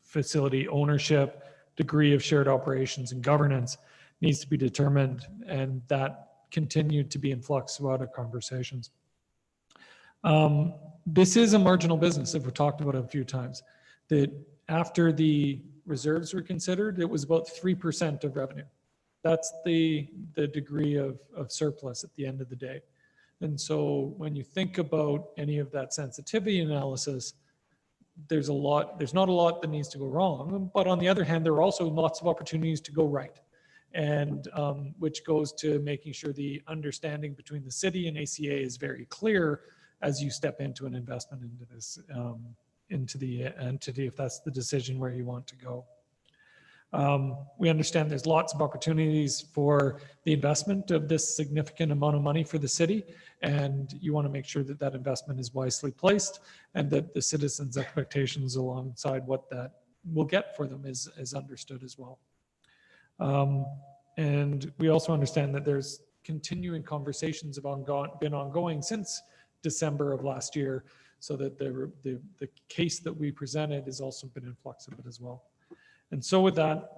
facility ownership, degree of shared operations and governance needs to be determined, and that continued to be in flux throughout our conversations. This is a marginal business, if we've talked about it a few times, that after the reserves were considered, it was about 3% of revenue. That's the degree of surplus at the end of the day. And so when you think about any of that sensitivity analysis, there's not a lot that needs to go wrong, but on the other hand, there are also lots of opportunities to go right. And which goes to making sure the understanding between the city and ACA is very clear as you step into an investment into this, into the entity, if that's the decision where you want to go. We understand there's lots of opportunities for the investment of this significant amount of money for the city, and you want to make sure that that investment is wisely placed and that the citizens' expectations alongside what that will get for them is understood as well. And we also understand that there's continuing conversations have been ongoing since December of last year, so that the case that we presented has also been in flux a bit as well. And so with that,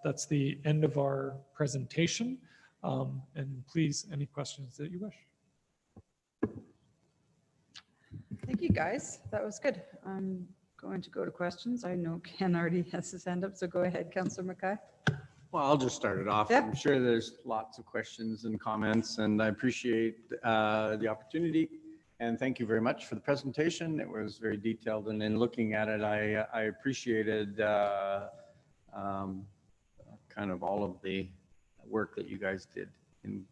that's the end of our presentation. And please, any questions that you wish. Thank you, guys. That was good. I'm going to go to questions. I know Ken already has his hand up, so go ahead, Councillor Mackay. Well, I'll just start it off. Yeah. I'm sure there's lots of questions and comments, and I appreciate the opportunity. And thank you very much for the presentation. It was very detailed, and in looking at it, I appreciated kind of all of the work that you guys did in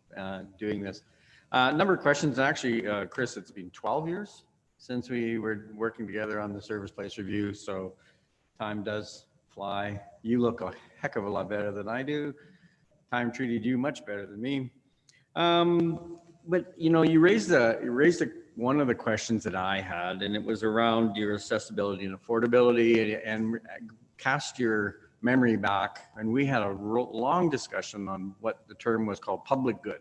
doing this. A number of questions. Actually, Chris, it's been 12 years since we were working together on the service place review, so time does fly. You look a heck of a lot better than I do. Time treated you much better than me. But you know, you raised one of the questions that I had, and it was around your accessibility and affordability, and cast your memory back. And we had a long discussion on what the term was called public good.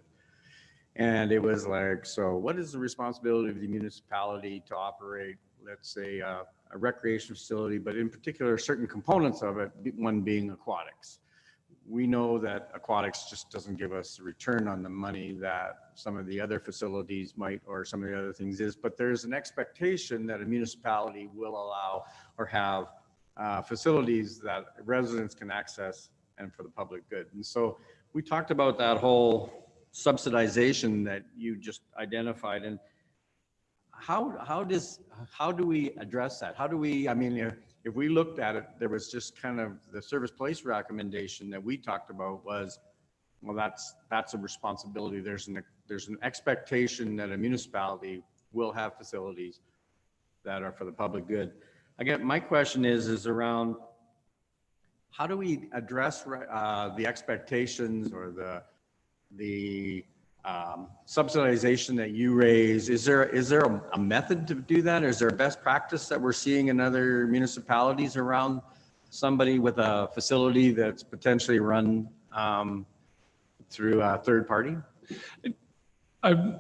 And it was like, so what is the responsibility of the municipality to operate, let's say, a recreation facility, but in particular, certain components of it, one being aquatics. We know that aquatics just doesn't give us a return on the money that some of the other facilities might, or some of the other things is, but there's an expectation that a municipality will allow or have facilities that residents can access and for the public good. And so we talked about that whole subsidization that you just identified. And how do we address that? How do we, I mean, if we looked at it, there was just kind of the service place recommendation that we talked about was, well, that's a responsibility. There's an expectation that a municipality will have facilities that are for the public good. Again, my question is around how do we address the expectations or the subsidization that you raise? Is there a method to do that? Is there a best practice that we're seeing in other municipalities around somebody with a facility that's potentially run through a third party? I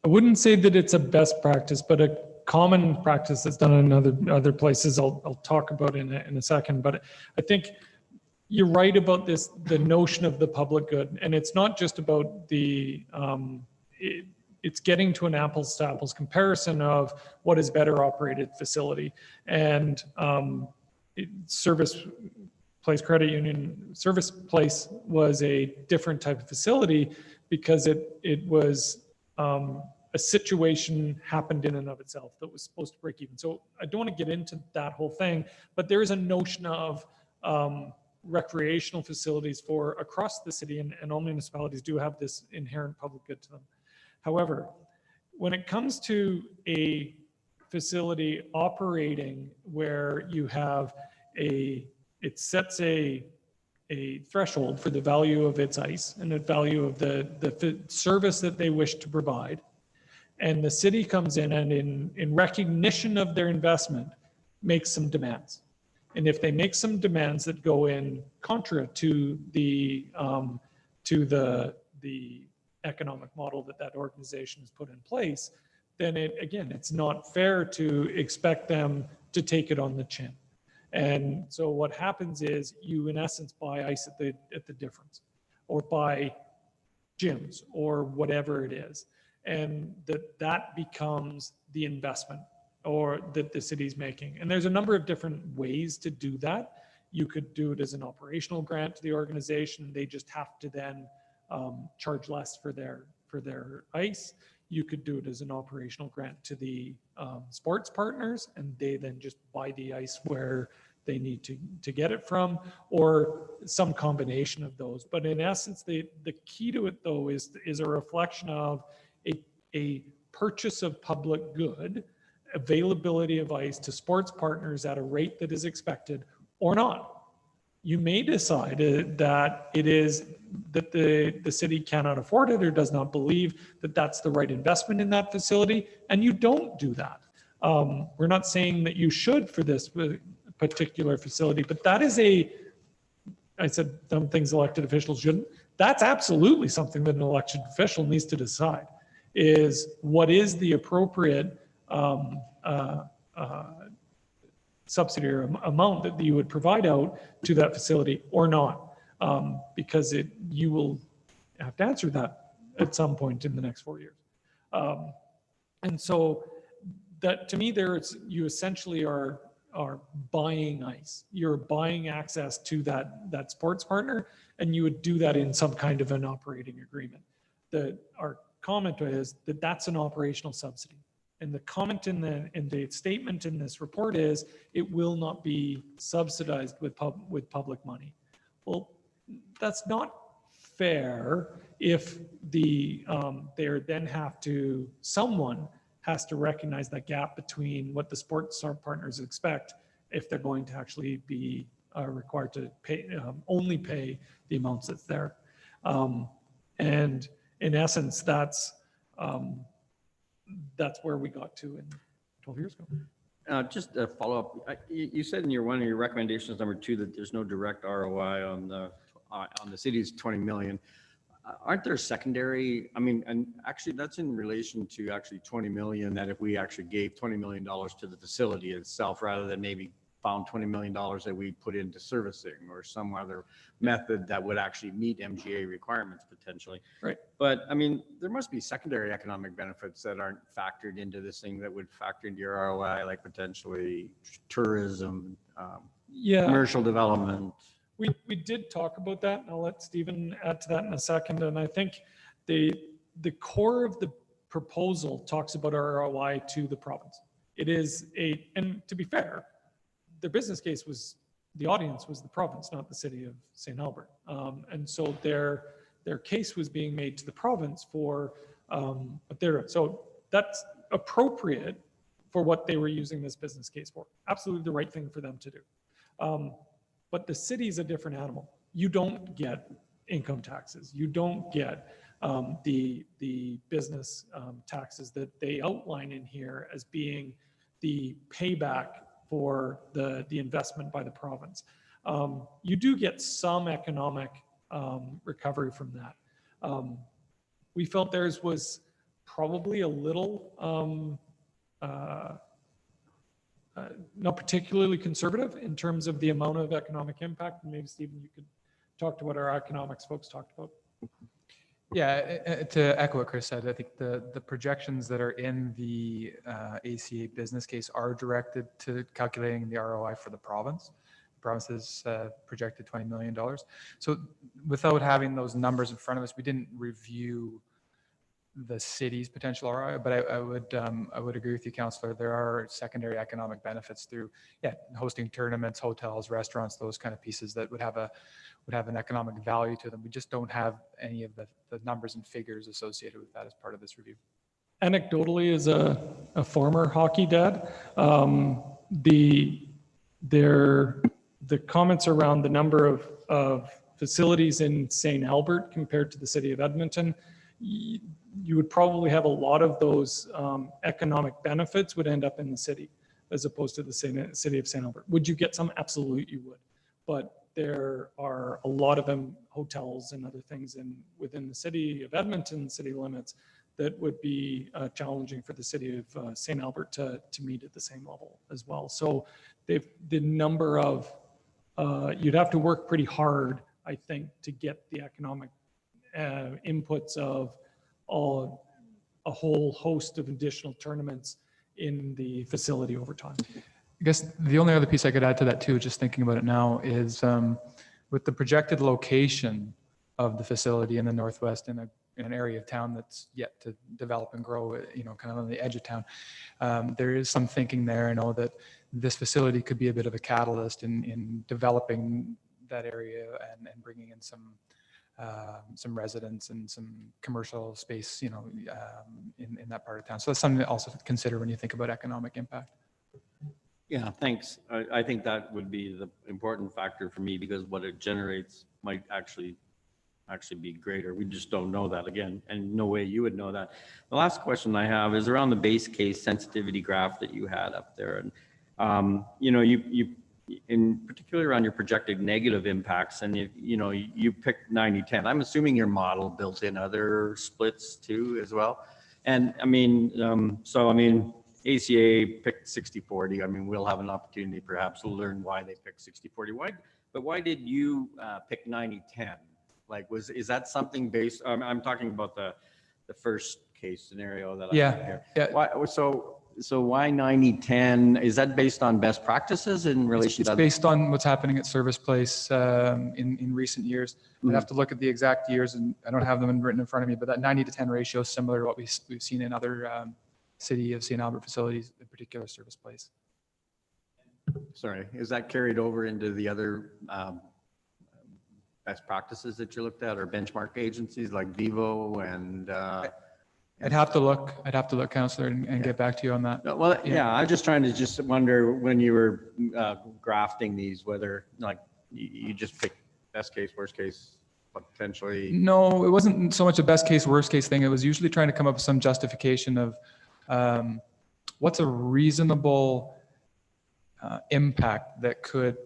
wouldn't say that it's a best practice, but a common practice that's done in other places I'll talk about in a second. But I think you're right about this, the notion of the public good. And it's not just about the, it's getting to an apples to apples comparison of what is better operated facility. And Service Place Credit Union, Service Place was a different type of facility because it was a situation happened in and of itself that was supposed to break even. So I don't want to get into that whole thing, but there is a notion of recreational facilities for across the city, and all municipalities do have this inherent public good to them. However, when it comes to a facility operating where you have it sets a threshold for the value of its ice and the value of the service that they wish to provide, and the city comes in and in recognition of their investment makes some demands. And if they make some demands that go in contra to the economic model that organization has put in place, then it's not fair to expect them to take it on the chin. And so what happens is you in essence buy ice at the difference, or buy gyms or whatever it is. And that becomes the investment or that the city's making. And there's a number of different ways to do that. You could do it as an operational grant to the organization. They just have to then charge less for their ice. You could do it as an operational grant to the sports partners, and they then just buy the ice where they need to get it from, or some combination of those. But in essence, the key to it though is a reflection of a purchase of public good, availability of ice to sports partners at a rate that is expected or not. You may decide that it is that the city cannot afford it or does not believe that that's the right investment in that facility, and you don't do that. We're not saying that you should for this particular facility, but that is I said some things elected officials shouldn't. That's absolutely something that an elected official needs to decide, is what is the appropriate subsidy or amount that you would provide out to that facility or not, because you will have to answer that at some point in the next 4 years. And so that to me, you essentially are buying ice. You're buying access to that sports partner, and you would do that in some kind of an operating agreement. Our comment is that that's an operational subsidy. And the comment in the statement in this report is it will not be subsidized with public money. Well, that's not fair if someone has to recognize that gap between what the sports partners expect if they're going to actually be required to only pay the amounts that's there. And in essence, that's where we got to in 12 years ago. Just a follow up. You said in one of your recommendations, number 2, that there's no direct ROI on the city's 20 million. Aren't there secondary? I mean, and actually that's in relation to actually 20 million, that if we actually gave $20 million to the facility itself, rather than maybe found $20 million that we put into servicing or some other method that would actually meet MGA requirements potentially. Right. But I mean, there must be secondary economic benefits that aren't factored into this thing that would factor into your ROI, like potentially tourism, commercial development. We did talk about that, and I'll let Stephen add to that in a second. And I think the core of proposal talks about ROI to the province. It is and to be fair, their business case was, the audience was the province, not the city of St. Albert. And so their case was being made to the province for what they're, so that's appropriate for what they were using this business case for. Absolutely the right thing for them to do. But the city is a different animal. You don't get income taxes. You don't get the business taxes that they outline in here as being the payback for the investment by the province. You do get some economic recovery from that. We felt theirs was probably a little not particularly conservative in terms of the amount of economic impact. And maybe Stephen, you could talk to what our economics folks talked about. Yeah, to echo what Chris said, I think the projections that are in the ACA business case are directed to calculating the ROI for the province. The province has projected $20 million. So without having those numbers in front of us, we didn't review the city's potential ROI, but I would agree with you, Councillor. There are secondary economic benefits through, hosting tournaments, hotels, restaurants, those kind of pieces that would have an economic value to them. We just don't have any of the numbers and figures associated with that as part of this review. Anecdotally, as a former hockey dad, the comments around the number of facilities in St. Albert compared to the city of Edmonton, you would probably have a lot of those economic benefits would end up in the city as opposed to the city of St. Albert. Would you get some? Absolutely, you would. But there are a lot of them, hotels and other things within the city of Edmonton city limits that would be challenging for the city of St. Albert to meet at the same level as well. So the number of, you'd have to work pretty hard, I think, to get the economic inputs of a whole host of additional tournaments in the facility over time. I guess the only other piece I could add to that too, just thinking about it now, is with the projected location of the facility in the Northwest in an area of town that's yet to develop and grow, kind of on the edge of town. There is some thinking there, that this facility could be a bit of a catalyst in developing that area and bringing in some residents and some commercial space, in that part of town. So that's something to also consider when you think about economic impact. Yeah, thanks. I think that would be the important factor for me, because what it generates might actually be greater. We just don't know that, again, and no way you would know that. The last question I have is around the base case sensitivity graph that you had up there. And, you in particular around your projected negative impacts, and you picked 90-10. I'm assuming your model built in other splits too as well. And ACA picked 60-40. We'll have an opportunity perhaps to learn why they picked 60-40. Why did you pick 90-10? Is that something based, I'm talking about the first case scenario that I have here. Yeah. Why, so why 90-10? Is that based on best practices in relation to? It's based on what's happening at Service Place in recent years. I'd have to look at the exact years, and I don't have them written in front of me, but that 90-10 ratio is similar to what we've seen in other City of St. Albert facilities, in particular Service Place. Sorry, is that carried over into the other best practices that you looked at, or benchmark agencies like Vivo and? I'd have to look, Councillor, and get back to you on that. Well, yeah, I'm just trying to just wonder when you were grafting these, whether you just picked best case, worst case, potentially. No, it wasn't so much a best case, worst case thing. It was usually trying to come up with some justification of what's a reasonable impact that could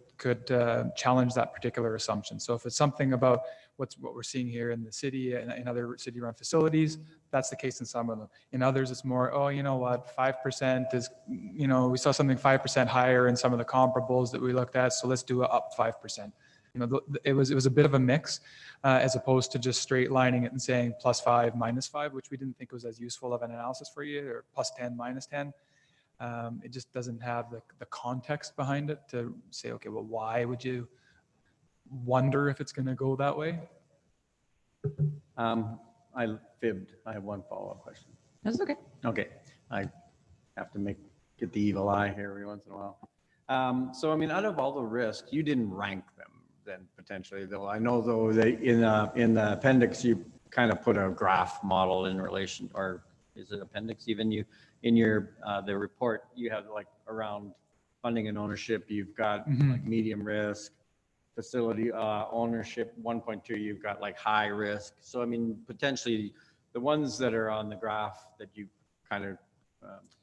challenge that particular assumption. So if it's something about what we're seeing here in the city and in other city-run facilities, that's the case in some of them. In others, it's more, 5% is, we saw something 5% higher in some of the comparables that we looked at, so let's do it up 5%. It was a bit of a mix, as opposed to just straight lining it and saying +5, -5, which we didn't think was as useful of an analysis for you, or +10, -10. It just doesn't have the context behind it to say, okay, well, why would you wonder if it's going to go that way? I fibbed. I have one follow-up question. That's okay. Okay, I have to get the evil eye here every once in a while. So I mean, out of all the risks, you didn't rank them then potentially, though. I know though they in the appendix you kind of put a graph model in relation, or is it appendix even? You in your the report you have like around funding and ownership. You've got like medium risk, facility ownership 1.2. You've got like high risk. So I mean, potentially the ones that are on the graph that you kind of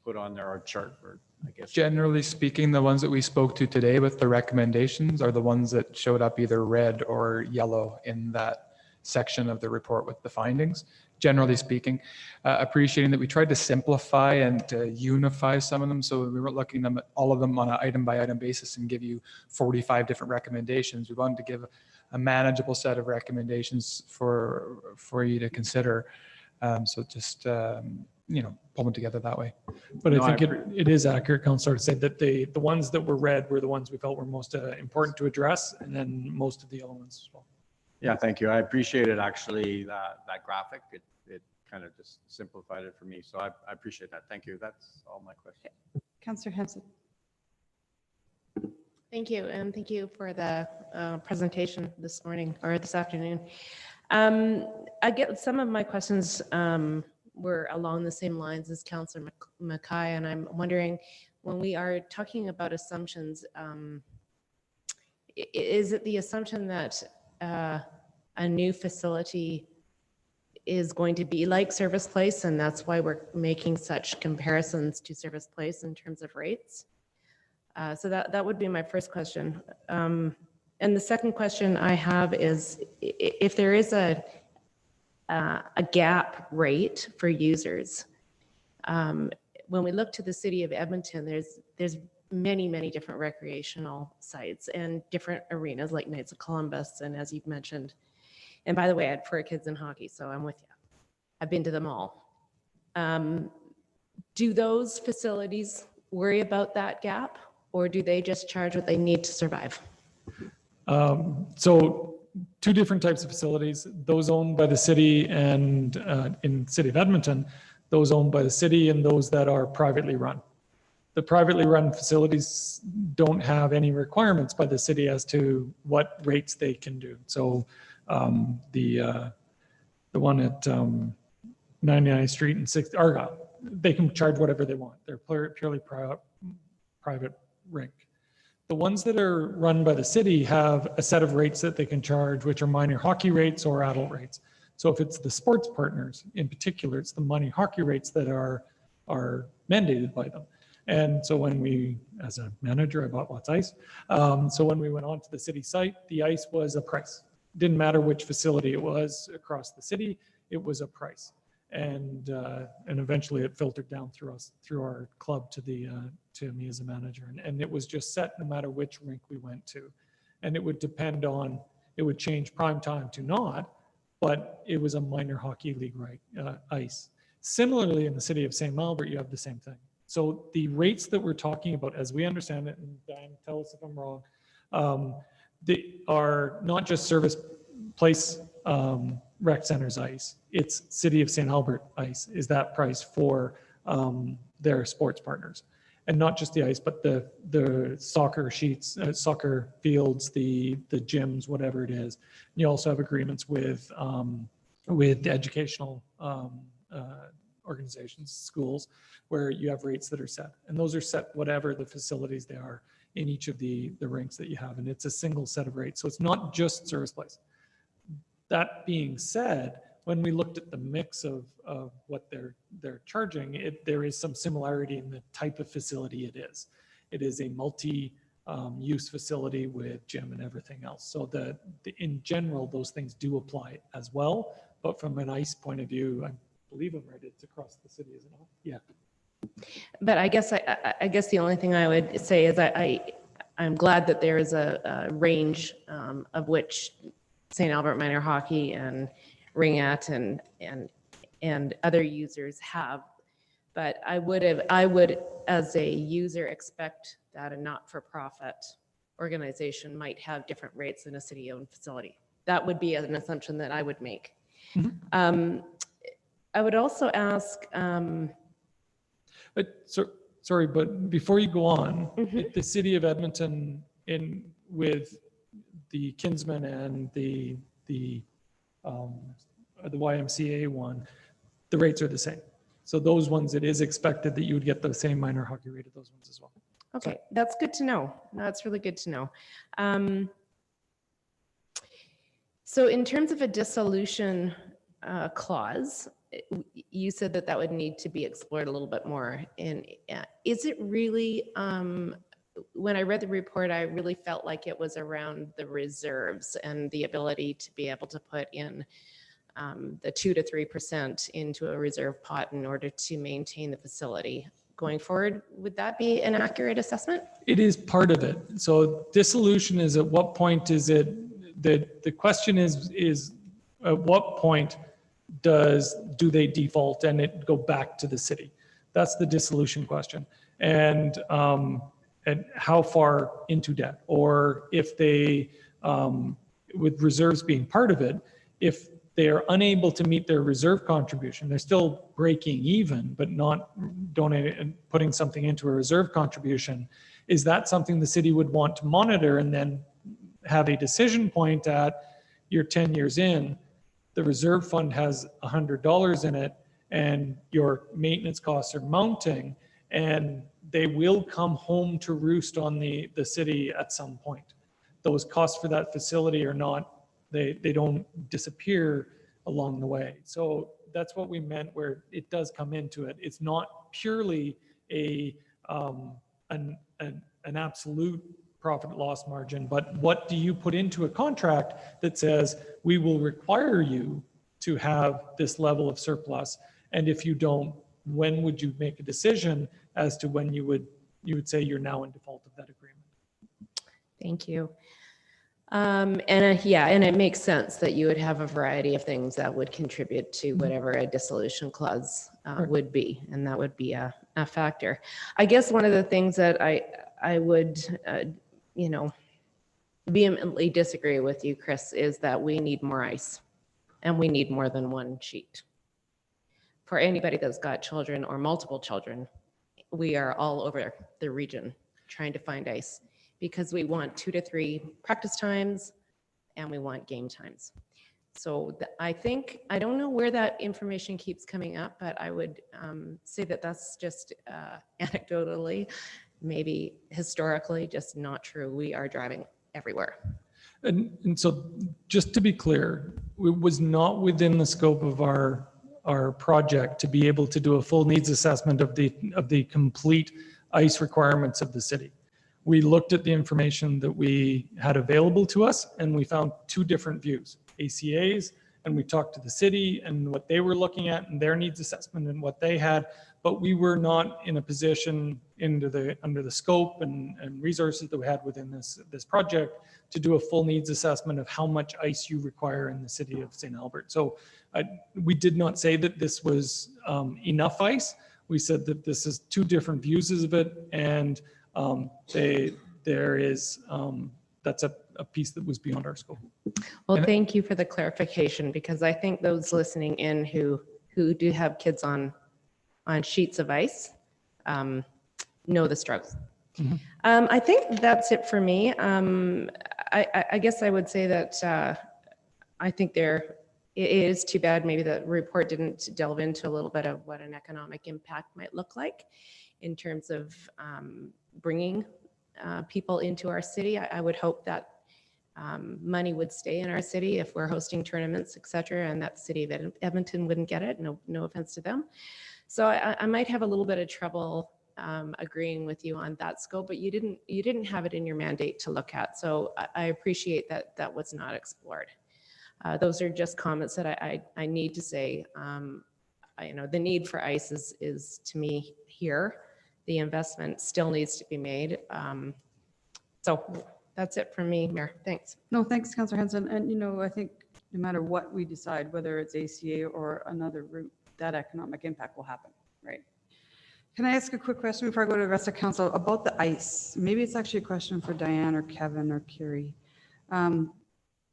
put on there or chart, or I guess. Generally speaking, the ones that we spoke to today with the recommendations are the ones that showed up either red or yellow in that section of the report with the findings. Generally speaking, appreciating that we tried to simplify and to unify some of them. So we weren't looking at all of them on an item by item basis and give you 45 different recommendations. We wanted to give a manageable set of recommendations for you to consider. So just, pull them together that way. But No, I think I it is accurate, Councillor, to say that the ones that were red were the ones we felt were most important to address, and then most of the other ones as well. Yeah, thank you. I appreciated actually that graphic. It kind of just simplified it for me. So I appreciate that. Thank you. That's all my questions. Councillor Hanson. Thank you, and thank you for the presentation this morning or this afternoon. I get some of my questions were along the same lines as Councillor Mackay, and I'm wondering, when we are talking about assumptions, is it the assumption that a new facility is going to be like Service Place, and that's why we're making such comparisons to Service Place in terms of rates? So that would be my first question. And the second question I have is, if there is a gap rate for users, when we look to the city of Edmonton, there's many different recreational sites and different arenas like Knights of Columbus, and as you've mentioned. And by the way, I had 4 kids in hockey, so I'm with you. I've been to them all. Do those facilities worry about that gap, or do they just charge what they need to survive? So 2 different types of facilities, those owned by the city and in the city of Edmonton, those owned by the city and those that are privately run. The privately run facilities don't have any requirements by the city as to what rates they can do. So the one at 99th Street and 6th Argyle, they can charge whatever they want. They're purely private rink. The ones that are run by the city have a set of rates that they can charge, which are minor hockey rates or adult rates. So if it's the sports partners in particular, it's the minor hockey rates that are mandated by them. And so when we, as a manager, I bought lots of ice. So when we went onto the city site, the ice was a price. Didn't matter which facility it was across the city, it was a price. And eventually it filtered down through our club to me as a manager. And it was just set no matter which rink we went to. And it would depend on, it would change prime time to not, but it was a minor hockey league ice. Similarly, in the city of St. Albert, you have the same thing. So the rates that we're talking about, as we understand it, and Diane, tell us if I'm wrong, they are not just Service Place rec centers ice. It's City of St. Albert ice is that price for their sports partners. And not just the ice, but the soccer sheets, soccer fields, the gyms, whatever it is. You also have agreements with the educational organizations, schools, where you have rates that are set. And those are set whatever the facilities they are in each of the rinks that you have. And it's a single set of rates. So it's not just Service Place. That being said, when we looked at the mix of what they're charging, there is some similarity in the type of facility it is. It is a multi-use facility with gym and everything else. So in general, those things do apply as well. But from an ice point of view, I believe I'm right, it's across the city, isn't it? Yeah. But I guess the only thing I would say is I'm glad that there is a range of which St. Albert Minor Hockey and Ringette and other users have. But I would, as a user, expect that a not-for-profit organization might have different rates than a city-owned facility. That would be an assumption that I would make. I would also ask, But, sorry, but before you go on, Mhm. the city of Edmonton with the Kinsman and the YMCA one, the rates are the same. So those ones, it is expected that you would get the same minor hockey rate of those ones as well. okay, that's good to know. That's really good to know. So in terms of a dissolution clause, you said that that would need to be explored a little bit more. And is it really, when I read the report, I really felt like it was around the reserves and the ability to be able to put in the 2 to 3% into a reserve pot in order to maintain the facility going forward. Would that be an accurate assessment? It is part of it. So dissolution is at what point is it, the question is at what point do they default and it go back to the city? That's the dissolution question. And how far into debt, or if they, with reserves being part of it, if they are unable to meet their reserve contribution, they're still breaking even, but not donating and putting something into a reserve contribution. Is that something the city would want to monitor and then have a decision point at? You're 10 years in, the reserve fund has $100 in it, and your maintenance costs are mounting, and they will come home to roost on the city at some point. Those costs for that facility are not, they don't disappear along the way. So that's what we meant where it does come into it. It's not purely an absolute profit loss margin, but what do you put into a contract that says we will require you to have this level of surplus? And if you don't, when would you make a decision as to when you would say you're now in default of that agreement? Thank you. And it makes sense that you would have a variety of things that would contribute to whatever a dissolution clause would be, and that would be a factor. I guess one of the things that I would, vehemently disagree with you, Chris, is that we need more ice, and we need more than one sheet. For anybody that's got children or multiple children, we are all over the region trying to find ice, because we want 2 to 3 practice times and we want game times. So I don't know where that information keeps coming up, but I would say that that's just anecdotally, maybe historically, just not true. We are driving everywhere. And so just to be clear, it was not within the scope of our project to be able to do a full needs assessment of the complete ice requirements of the city. We looked at the information that we had available to us, and we found 2 different views, ACA's, and we talked to the city and what they were looking at and their needs assessment and what they had, but we were not in a position under the scope and resources that we had within this project to do a full needs assessment of how much ice you require in the city of St. Albert. So we did not say that this was enough ice. We said that this is 2 different views of it, and that's a piece that was beyond our scope. Well, thank you for the clarification, because I think those listening in who do have kids on sheets of ice know the struggle. Mm-hmm. I think that's it for me. I guess I would say that I think it is too bad maybe the report didn't delve into a little bit of what an economic impact might look like in terms of bringing people into our city. I would hope that money would stay in our city if we're hosting tournaments, et cetera, and that the city of Edmonton wouldn't get it. No offense to them. So I might have a little bit of trouble agreeing with you on that scope, but you didn't have it in your mandate to look at. So I appreciate that was not explored. Those are just comments that I need to say. The need for ice is to me here. The investment still needs to be made. So that's it from me, Mayor. Thanks. No, thanks, Councillor Hanson. And, I think no matter what we decide, whether it's ACA or another route, that economic impact will happen, right? Can I ask a quick question before I go to the rest of council about the ice? Maybe it's actually a question for Diane or Kevin or Kiri.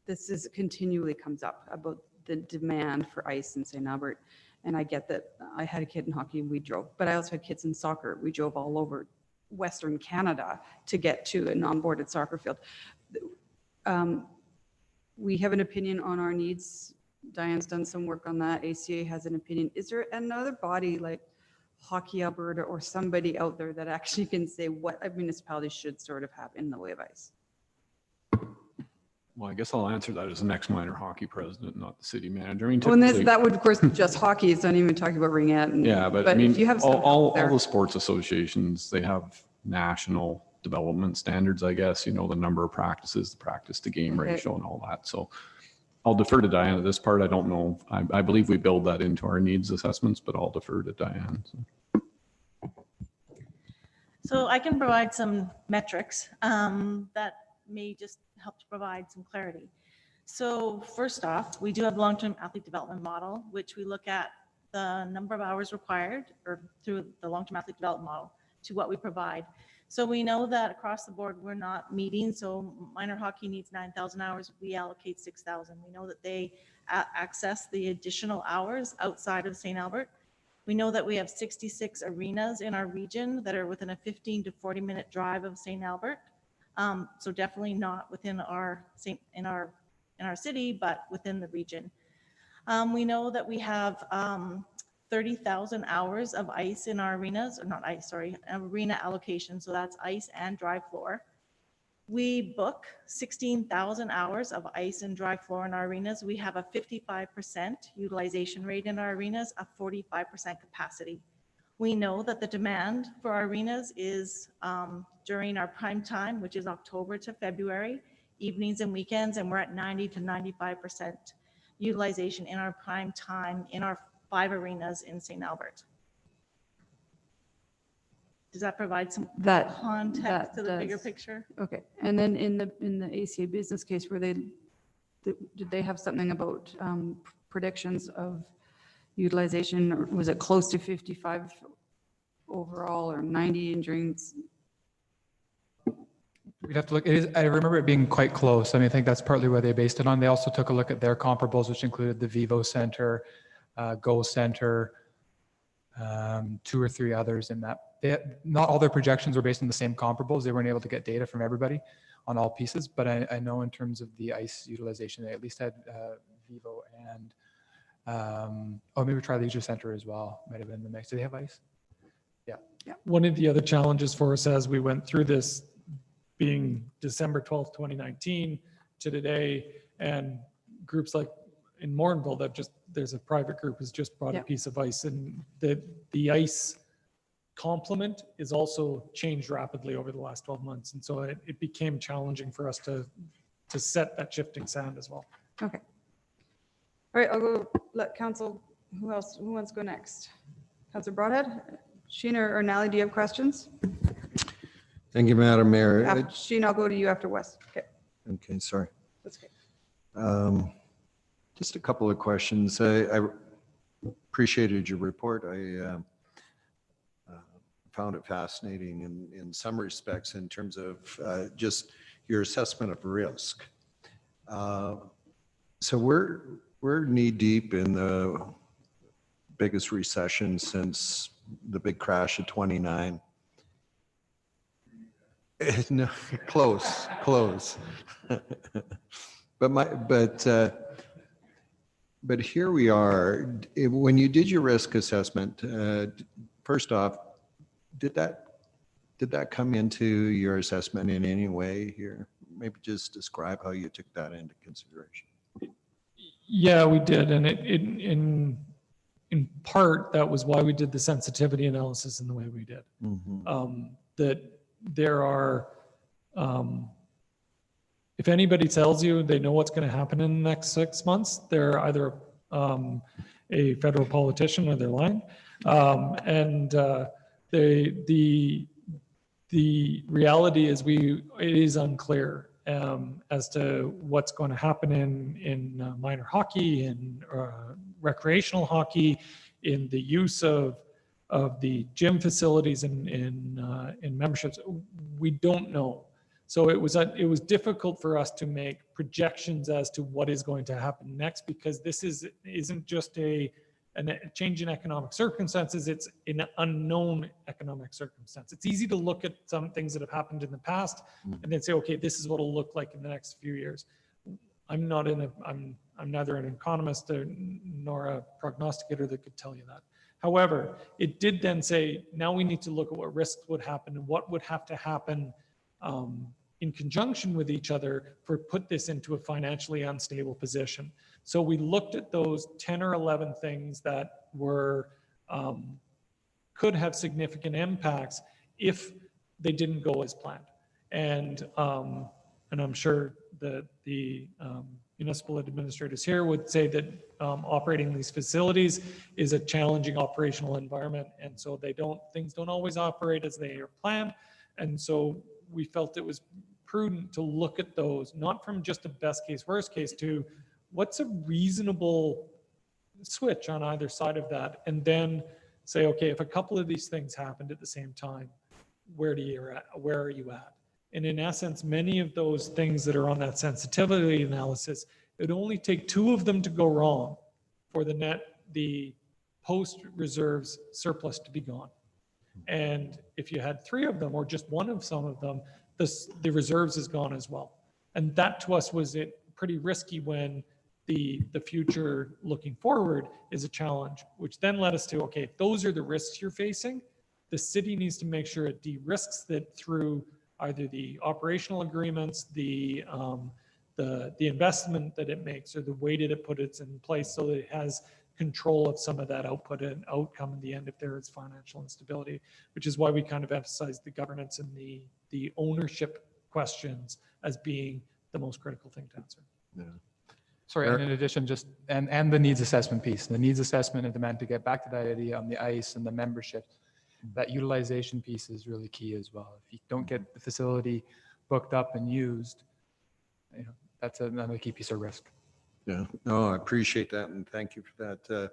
This continually comes up about the demand for ice in St. Albert. And I get that I had a kid in hockey and we drove, but I also had kids in soccer. We drove all over Western Canada to get to an onboarded soccer field. We have an opinion on our needs. Diane's done some work on that. ACA has an opinion. Is there another body like Hockey Alberta or somebody out there that actually can say what a municipality should sort of have in the way of ice? Well, I guess I'll answer that as the next minor hockey president, not the city manager. I mean, Well, and typically, that would, of course, be just hockey. It's not even talking about ringette. And, yeah, but I mean, if you have someone all out there- the sports associations, they have national development standards, I guess, the number of practices, the practice to game Okay. ratio and all that. So I'll defer to Diane at this part. I don't know. I believe we build that into our needs assessments, but I'll defer to Diane. So. So I can provide some metrics that may just help to provide some clarity. So first off, we do have long-term athlete development model, which we look at the number of hours required or through the long-term athlete development model to what we provide. So we know that across the board, we're not meeting. So minor hockey needs 9,000 hours. We allocate 6,000. We know that they access the additional hours outside of St. Albert. We know that we have 66 arenas in our region that are within a 15 to 40-minute drive of St. Albert. So definitely not within in our city, but within the region. We know that we have 30,000 hours of ice in our arenas, or not ice, sorry, arena allocation. So that's ice and dry floor. We book 16,000 hours of ice and dry floor in our arenas. We have a 55% utilization rate in our arenas, a 45% capacity. We know that the demand for our arenas is during our prime time, which is October to February, evenings and weekends, and we're at 90 to 95% utilization in our prime time in our 5 arenas in St. Albert. Does that provide some context to the bigger does. picture? Okay, and then in the ACA business case, did they have something about predictions of utilization? Or was it close to 55 overall or 90 in drinks? We'd have to look, I remember it being quite close. I mean, I think that's partly where they based it on. They also took a look at their comparables, which included the Vivo Center, Go Center, 2 or 3 others in that. Not all their projections were based on the same comparables. They weren't able to get data from everybody on all pieces, but I know in terms of the ice utilization, they at least had Vivo and, maybe Tri Leisure Center as well, might have been in the mix. Do they have ice? Yeah. One of the other challenges for us as we went through this, being December 12th, 2019 to today, and groups like in Morinville there's a private group has just brought Yeah. a piece of ice, and the ice complement is also changed rapidly over the last 12 months. And so it became challenging for us to set that shifting sand as well. Okay. All right, I'll go let council, who wants to go next? Councilor Broadhead? Sheena or Nally, do you have questions? Thank you, Madam Mayor. Sheena, I'll go to you after Wes. Okay, Okay, sorry. that's okay. Just a couple of questions. I appreciated your report. I found it fascinating in some respects in terms of just your assessment of risk. So we're knee deep in the biggest recession since the big crash of 29. No, close. But here we are. When you did your risk assessment, first off, did that come into your assessment in any way here? Maybe just describe how you took that into consideration. Yeah, we did. And in part, that was why we did the sensitivity analysis in the way we did. That there are, if anybody tells you they know what's going to happen in the next 6 months, they're either a federal politician or they're lying. And the reality is it is unclear as to what's going to happen in minor hockey and recreational hockey, in the use of the gym facilities in memberships. We don't know. So it was difficult for us to make projections as to what is going to happen next, because this isn't just a a change in economic circumstances, it's an unknown economic circumstance. It's easy to look at some things that have happened in the past and then say, okay, this is what it'll look like in the next few years. I'm neither an economist nor a prognosticator that could tell you that. However, it did then say, now we need to look at what risks would happen and what would have to happen in conjunction with each other for put this into a financially unstable position. So we looked at those 10 or 11 things that were could have significant impacts if they didn't go as planned. And I'm sure that the municipal administrators here would say that operating these facilities is a challenging operational environment. And so things don't always operate as they are planned. And so we felt it was prudent to look at those, not from just a best case, worst case, to what's a reasonable switch on either side of that. And then say, okay, if a couple of these things happened at the same time, where are you at? And in essence, many of those things that are on that sensitivity analysis, it would only take 2 of them to go wrong for the post reserves surplus to be gone. And if you had 3 of them or just one of some of them, the reserves is gone as well. And that to us was pretty risky when the future looking forward is a challenge, which then led us to, okay, if those are the risks you're facing, the city needs to make sure it de-risks that through either the operational agreements, the investment that it makes, or the way that it puts it in place so that it has control of some of that output and outcome in the end if there is financial instability, which is why we kind of emphasize the governance and the ownership questions as being the most critical thing to answer. Yeah. Sorry, and in addition, and the needs assessment piece, the needs assessment and demand, to get back to that idea on the ICE and the membership, that utilization piece is really key as well. If you don't get the facility booked up and used, that's another key piece of risk. Yeah, no, I appreciate that, and thank you for that.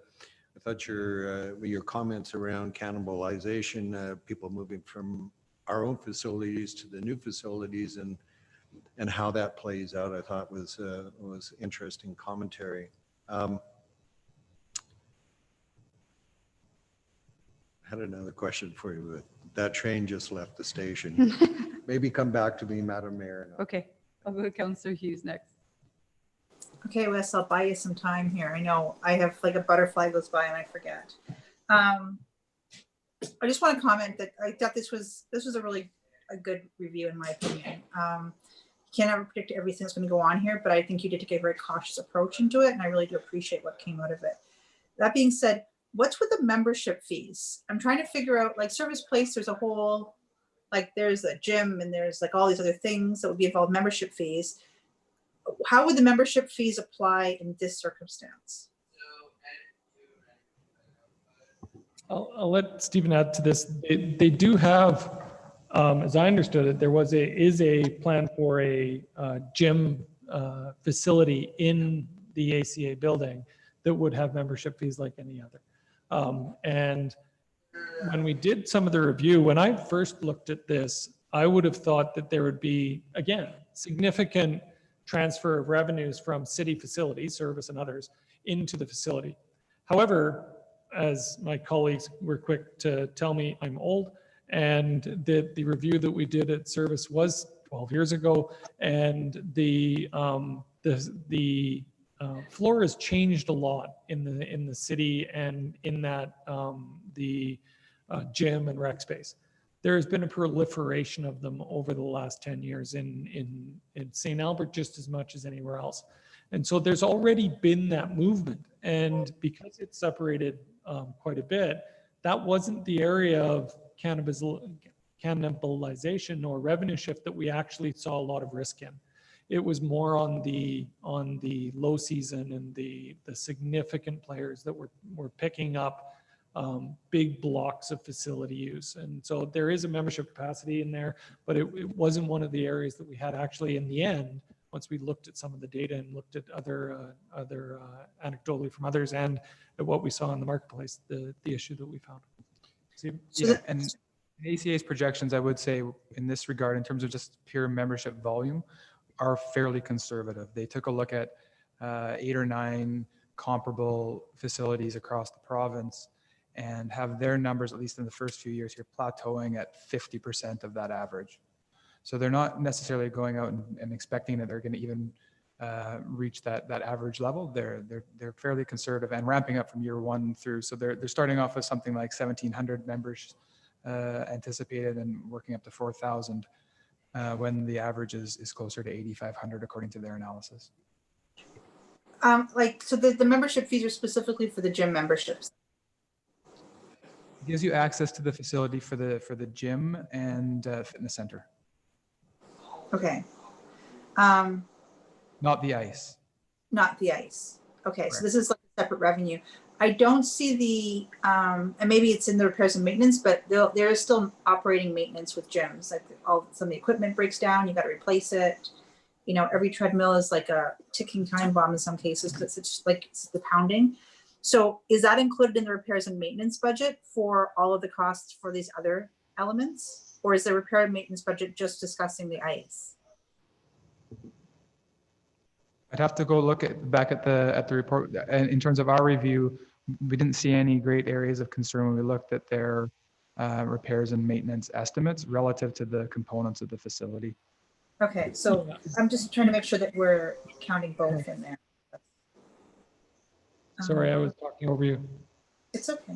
I thought your comments around cannibalization, people moving from our own facilities to the new facilities, and how that plays out, I thought was interesting commentary. I had another question for you, but that train just left the station. Maybe come back to me, Madam Mayor. Okay, I'll go to Councillor Hughes next. Okay, Wes, I'll buy you some time here. I know I have like a butterfly goes by and I forget. I just want to comment that I thought this was a good review in my opinion. You can't ever predict everything that's going to go on here, but I think you did take a very cautious approach into it, and I really do appreciate what came out of it. That being said, what's with the membership fees? I'm trying to figure out, like Service Place, there's a whole, like there's a gym and there's like all these other things that would be involved membership fees. How would the membership fees apply in this circumstance? I'll let Stephen add to this. They do have, as I understood it, there is a plan for a gym facility in the ACA building that would have membership fees like any other. And when we did some of the review, when I first looked at this, I would have thought that there would be, again, significant transfer of revenues from city facilities, service and others, into the facility. However, as my colleagues were quick to tell me, I'm old, and the review that we did at Service was 12 years ago, and the floor has changed a lot in the city and in that the gym and rec space. There has been a proliferation of them over the last 10 years in St. Albert just as much as anywhere else. And so there's already been that movement. And because it's separated quite a bit, that wasn't the area of cannibalization or revenue shift that we actually saw a lot of risk in. It was more on the low season and the significant players that were picking up big blocks of facility use. And so there is a membership capacity in there, but it wasn't one of the areas that we had actually in the end, once we looked at some of the data and looked at other anecdotally from others and at what we saw in the marketplace, the issue that we found. Yeah, and ACA's projections, I would say in this regard, in terms of just pure membership volume, are fairly conservative. They took a look at 8 or 9 comparable facilities across the province and have their numbers, at least in the first few years here, plateauing at 50% of that average. So they're not necessarily going out and expecting that they're going to even reach that average level. They're fairly conservative and ramping up from year one through. So they're starting off with something like 1,700 members anticipated and working up to 4,000 when the average is closer to 8,500 according to their analysis. So the membership fees are specifically for the gym memberships. It gives you access to the facility for the gym and fitness center. Okay. Not the ice. Not the ice. Okay, Correct. so this is like a separate revenue. I don't see the, and maybe it's in the repairs and maintenance, but there is still operating maintenance with gyms. Like some of the equipment breaks down, you got to replace it. You know, every treadmill is like a ticking time bomb in some cases because it's the pounding. So is that included in the repairs and maintenance budget for all of the costs for these other elements? Or is the repair and maintenance budget just discussing the ice? I'd have to go look back at the report. And in terms of our review, we didn't see any great areas of concern when we looked at their repairs and maintenance estimates relative to the components of the facility. Okay, so I'm just trying to make sure that we're counting both in there. Sorry, I was talking over you. It's okay.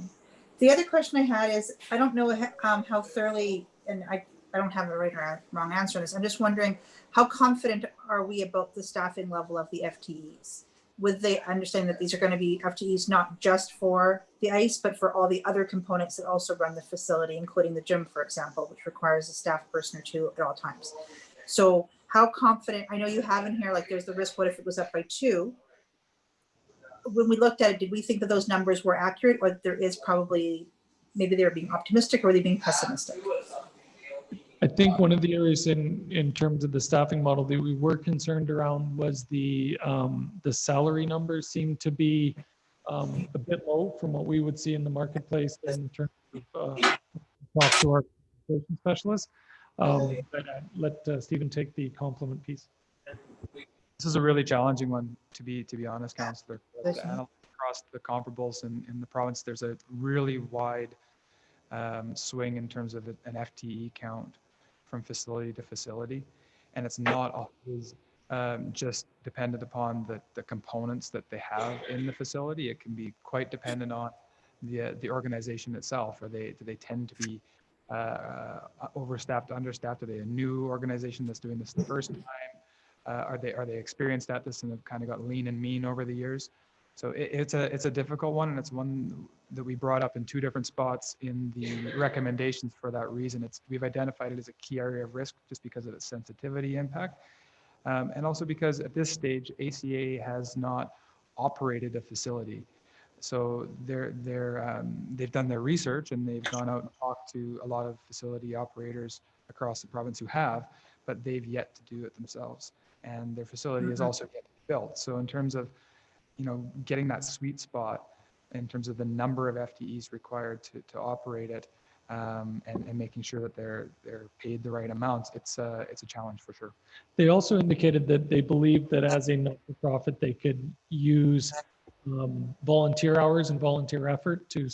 The other question I had is, I don't know how thoroughly, and I don't have a right or wrong answer on this. I'm just wondering, how confident are we about the staffing level of the FTEs? With the understanding that these are going to be FTEs not just for the ice, but for all the other components that also run the facility, including the gym, for example, which requires a staff person or two at all times. So how confident, I know you have in here, like there's the risk, what if it was up by 2? When we looked at it, did we think that those numbers were accurate, or there is probably, maybe they were being optimistic, or were they being pessimistic? I think one of the areas in terms of the staffing model that we were concerned around was the salary numbers seemed to be a bit low from what we would see in the marketplace in terms of talk to our education specialists. But let Stephen take the compliment piece. This is a really challenging one, to be honest, Councillor. Across the comparables in the province, there's a really wide swing in terms of an FTE count from facility to facility. And it's not always just dependent upon the components that they have in the facility. It can be quite dependent on the organization itself. Do they tend to be overstaffed, understaffed? Are they a new organization that's doing this the first time? Are they experienced at this and have kind of got lean and mean over the years? So it's a difficult one, and it's one that we brought up in 2 different spots in the recommendations for that reason. We've identified it as a key area of risk just because of its sensitivity impact, and also because at this stage ACA has not operated a facility. So they've done their research and they've gone out and talked to a lot of facility operators across the province who have, but they've yet to do it themselves. And their facility is also yet to be built. So in terms of, getting that sweet spot in terms of the number of FTEs required to operate it, and making sure that they're paid the right amounts, it's a challenge for sure. They also indicated that they believe that as a not-for-profit, they could use volunteer hours and volunteer effort to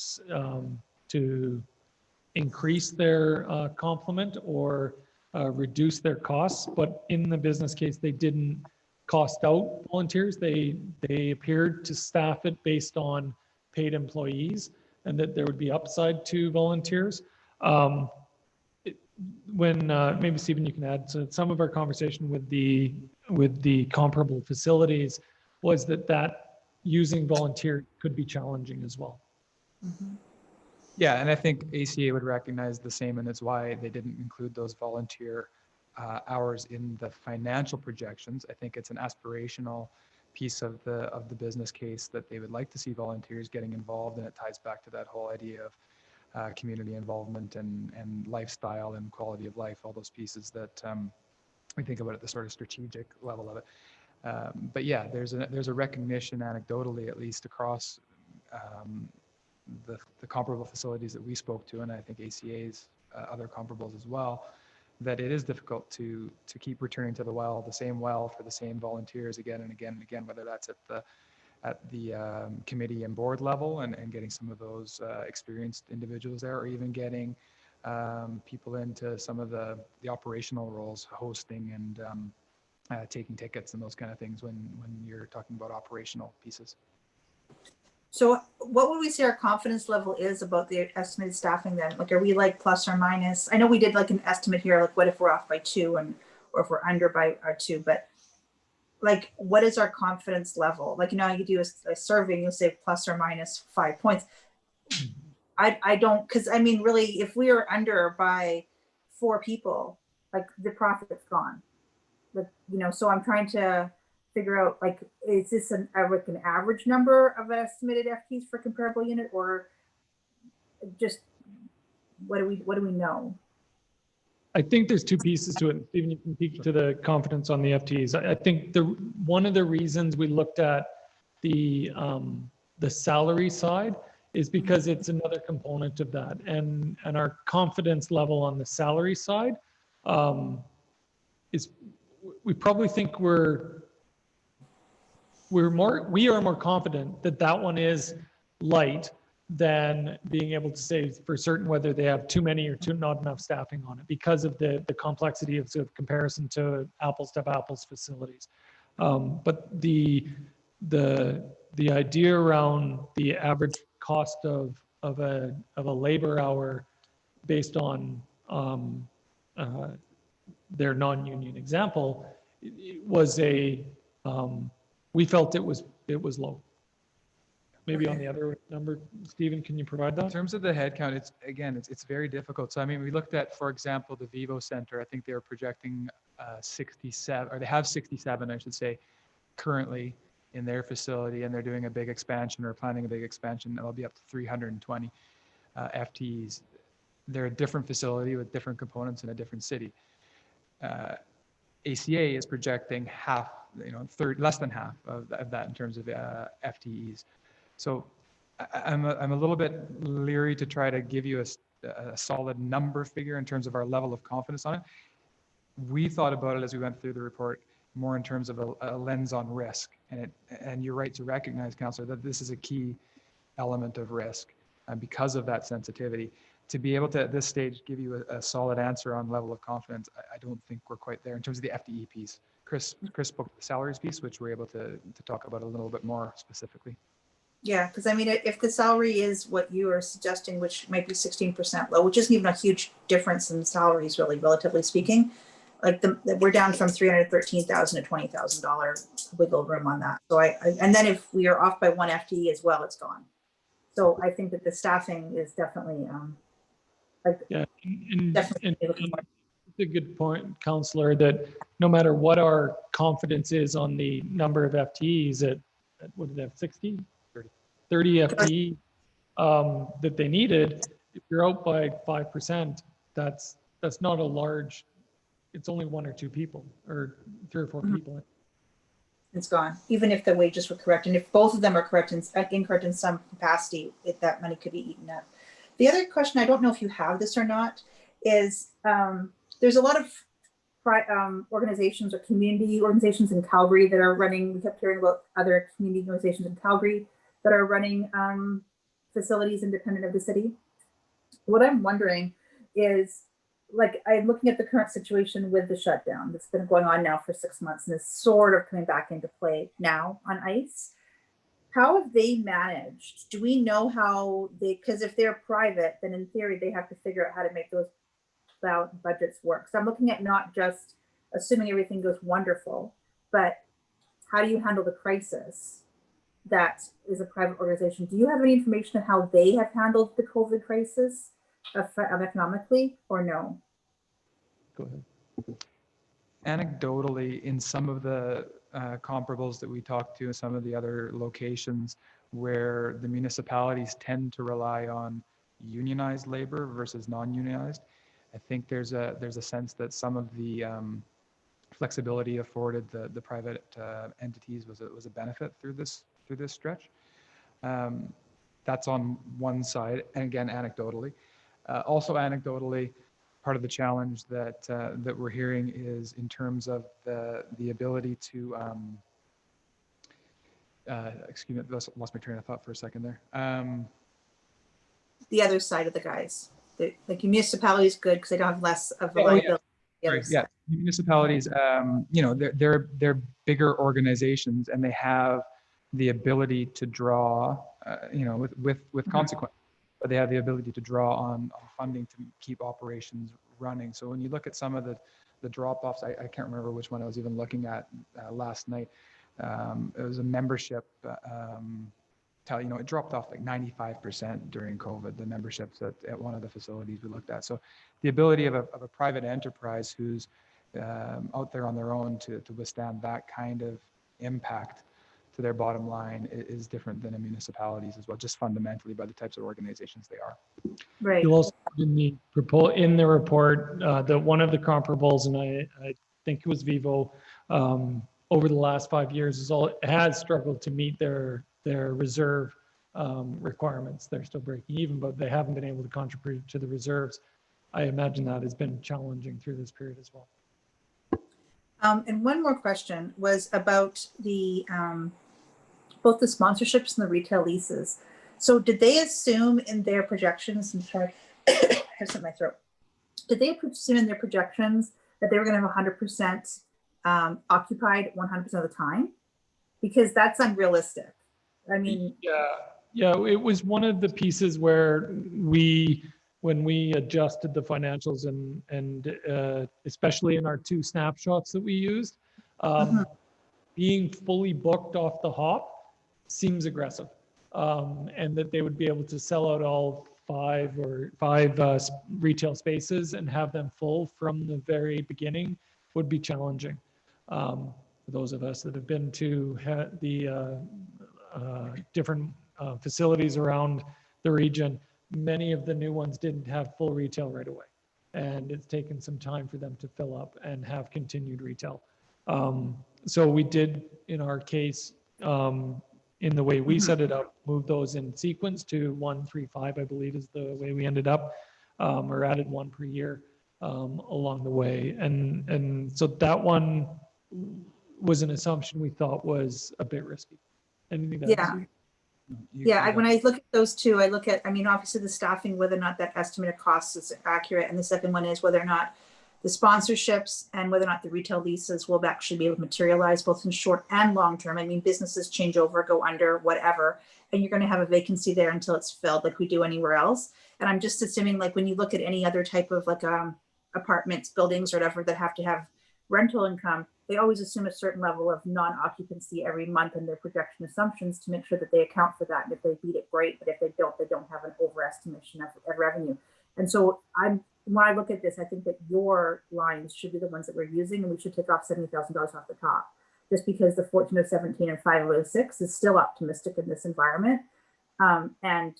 increase their complement or reduce their costs. But in the business case, they didn't cost out volunteers. They appeared to staff it based on paid employees, and that there would be upside to volunteers. Maybe Stephen, you can add, so some of our conversation with the comparable facilities was that using volunteer could be challenging as well. Mm-hmm. Yeah, and I think ACA would recognize the same, and it's why they didn't include those volunteer hours in the financial projections. I think it's an aspirational piece of the business case that they would like to see volunteers getting involved, and it ties back to that whole idea of community involvement and lifestyle and quality of life, all those pieces that we think about at the sort of strategic level of it. But yeah, there's a recognition, anecdotally at least, across the comparable facilities that we spoke to, and I think ACA's other comparables as well, that it is difficult to keep returning to the same well for the same volunteers again and again and again, whether that's at at the committee and board level, and getting some of those experienced individuals there, or even getting people into some of the operational roles, hosting and taking tickets and those kind of things when you're talking about operational pieces. So what would we say our confidence level is about the estimated staffing then? Like, are we like plus or minus? I know we did like an estimate here, like what if we're off by 2 or if we're under by 2, but like, what is our confidence level? Like, you know, you do a survey, you'll say plus or minus 5 points. I don't, because I mean, really, if we are under by 4 people, like the profit's gone. Like, you know, so I'm trying to figure out, like, is this like an average number of estimated FTEs for comparable unit, or just what do we know? I think there's 2 pieces to it. Stephen, you can speak to the confidence on the FTEs. I think one of the reasons we looked at the salary side is because it's another component of that, and our confidence level on the salary side is, we probably think we are more confident that that one is light than being able to say for certain whether they have too many or not enough staffing on it, because of the complexity of sort of comparison to apples facilities. But the idea around the average cost of a labor hour based on their non-union example was we felt it was low. Maybe on the other number, Stephen, can you provide In that? terms of the headcount, it's very difficult. So I mean, we looked at, for example, the Vivo Center. I think they were projecting 67, or they have 67, I should say, currently in their facility, and they're doing a big expansion or planning a big expansion. That'll be up to 320 FTEs. They're a different facility with different components in a different city. ACA is projecting half, less than half of that in terms of FTEs. So I'm a little bit leery to try to give you a solid number figure in terms of our level of confidence on it. We thought about it as we went through the report more in terms of a lens on risk. And you're right to recognize, Councillor, that this is a key element of risk. And because of that sensitivity, to be able to, at this stage, give you a solid answer on level of confidence, I don't think we're quite there in terms of the FTE piece. Chris spoke to the salaries piece, which we're able to talk about a little bit more specifically. Yeah, because I mean, if the salary is what you are suggesting, which might be 16% low, which isn't even a huge difference in salaries, really, relatively speaking, like we're down from $313,000 to $20,000 wiggle room on that. So and then if we are off by 1 FTE as well, it's gone. So I think that the staffing is definitely definitely looking more. It's a good point, Councillor, that no matter what our confidence is on the number of FTEs at what did they have, 60? 30 FTE that they needed, if you're out by 5%, that's not a large, it's only 1 or 2 people or 3 or 4 people. It's gone, even if the wages were correct. And if both of them are correct and incorrect in some capacity, that money could be eaten up. The other question, I don't know if you have this or not, is there's a lot of organizations or community organizations in Calgary that are running, we kept hearing about other community organizations in Calgary that are running facilities independent of the city. What I'm wondering is, like, I'm looking at the current situation with the shutdown that's been going on now for 6 months and is sort of coming back into play now on ice. How have they managed? Do we know how they, because if they're private, then in theory, they have to figure out how to make those budgets work. So I'm looking at not just assuming everything goes wonderful, but how do you handle the crisis that is a private organization? Do you have any information on how they have handled the COVID crisis economically, or no? Go ahead. Anecdotally, in some of the comparables that we talked to, some of the other locations where the municipalities tend to rely on unionized labor versus non-unionized, I think there's a sense that some of the flexibility afforded the private entities was a benefit through this stretch. That's on one side, and again, anecdotally. Also anecdotally, part of the challenge that we're hearing is in terms of the ability to excuse me, lost my train of thought for a second there. The other side of the guys, like municipality is good because they don't have less of a Oh, yeah. liability. The other Right, yeah, side. municipalities, you know, they're bigger organizations and they have the ability to draw, you know, with consequence, but they have the ability to draw on funding to keep operations running. So when you look at some of the drop-offs, I can't remember which one I was even looking at last night. It was a membership, you know, it dropped off like 95% during COVID, the memberships at one of the facilities we looked at. So the ability of a private enterprise who's out there on their own to withstand that kind of impact to their bottom line is different than a municipalities as well, just fundamentally by the types of organizations they are. Right. You'll also in the report that one of the comparables, and I think it was Vivo, over the last 5 years has struggled to meet their reserve requirements. They're still breaking even, but they haven't been able to contribute to the reserves. I imagine that has been challenging through this period as well. And one more question was about the both the sponsorships and the retail leases. So did they assume in their projections, I'm sorry, I have something in my throat. Did they assume in their projections that they were going to have 100% occupied 100% of the time? Because that's unrealistic. I mean, yeah, it was one of the pieces where when we adjusted the financials and especially in our 2 snapshots that we used, being fully booked off the hop seems aggressive, and that they would be able to sell out all five retail spaces and have them full from the very beginning would be challenging. For those of us that have been to the different facilities around the region, many of the new ones didn't have full retail right away. And it's taken some time for them to fill up and have continued retail. So we did, in our case, in the way we set it up, move those in sequence to 1, 3, 5, I believe is the way we ended up, or added 1 per year along the way. And so that one was an assumption we thought was a bit risky. Anything to add, Sue? When I look at those two, I look at, I mean, obviously the staffing, whether or not that estimate of costs is accurate. And the second one is whether or not the sponsorships and whether or not the retail leases will actually be able to materialize both in short and long term. I mean, businesses change over, go under, whatever, and you're going to have a vacancy there until it's filled like we do anywhere else. And I'm just assuming, like, when you look at any other type of like apartments, buildings or whatever that have to have rental income, they always assume a certain level of non-occupancy every month in their projection assumptions to make sure that they account for that. And if they beat it, great. But if they don't have an overestimation of revenue. And so when I look at this, I think that your lines should be the ones that we're using, and we should take off $70,000 off the top, just because the 14,017 and 506 is still optimistic in this environment. And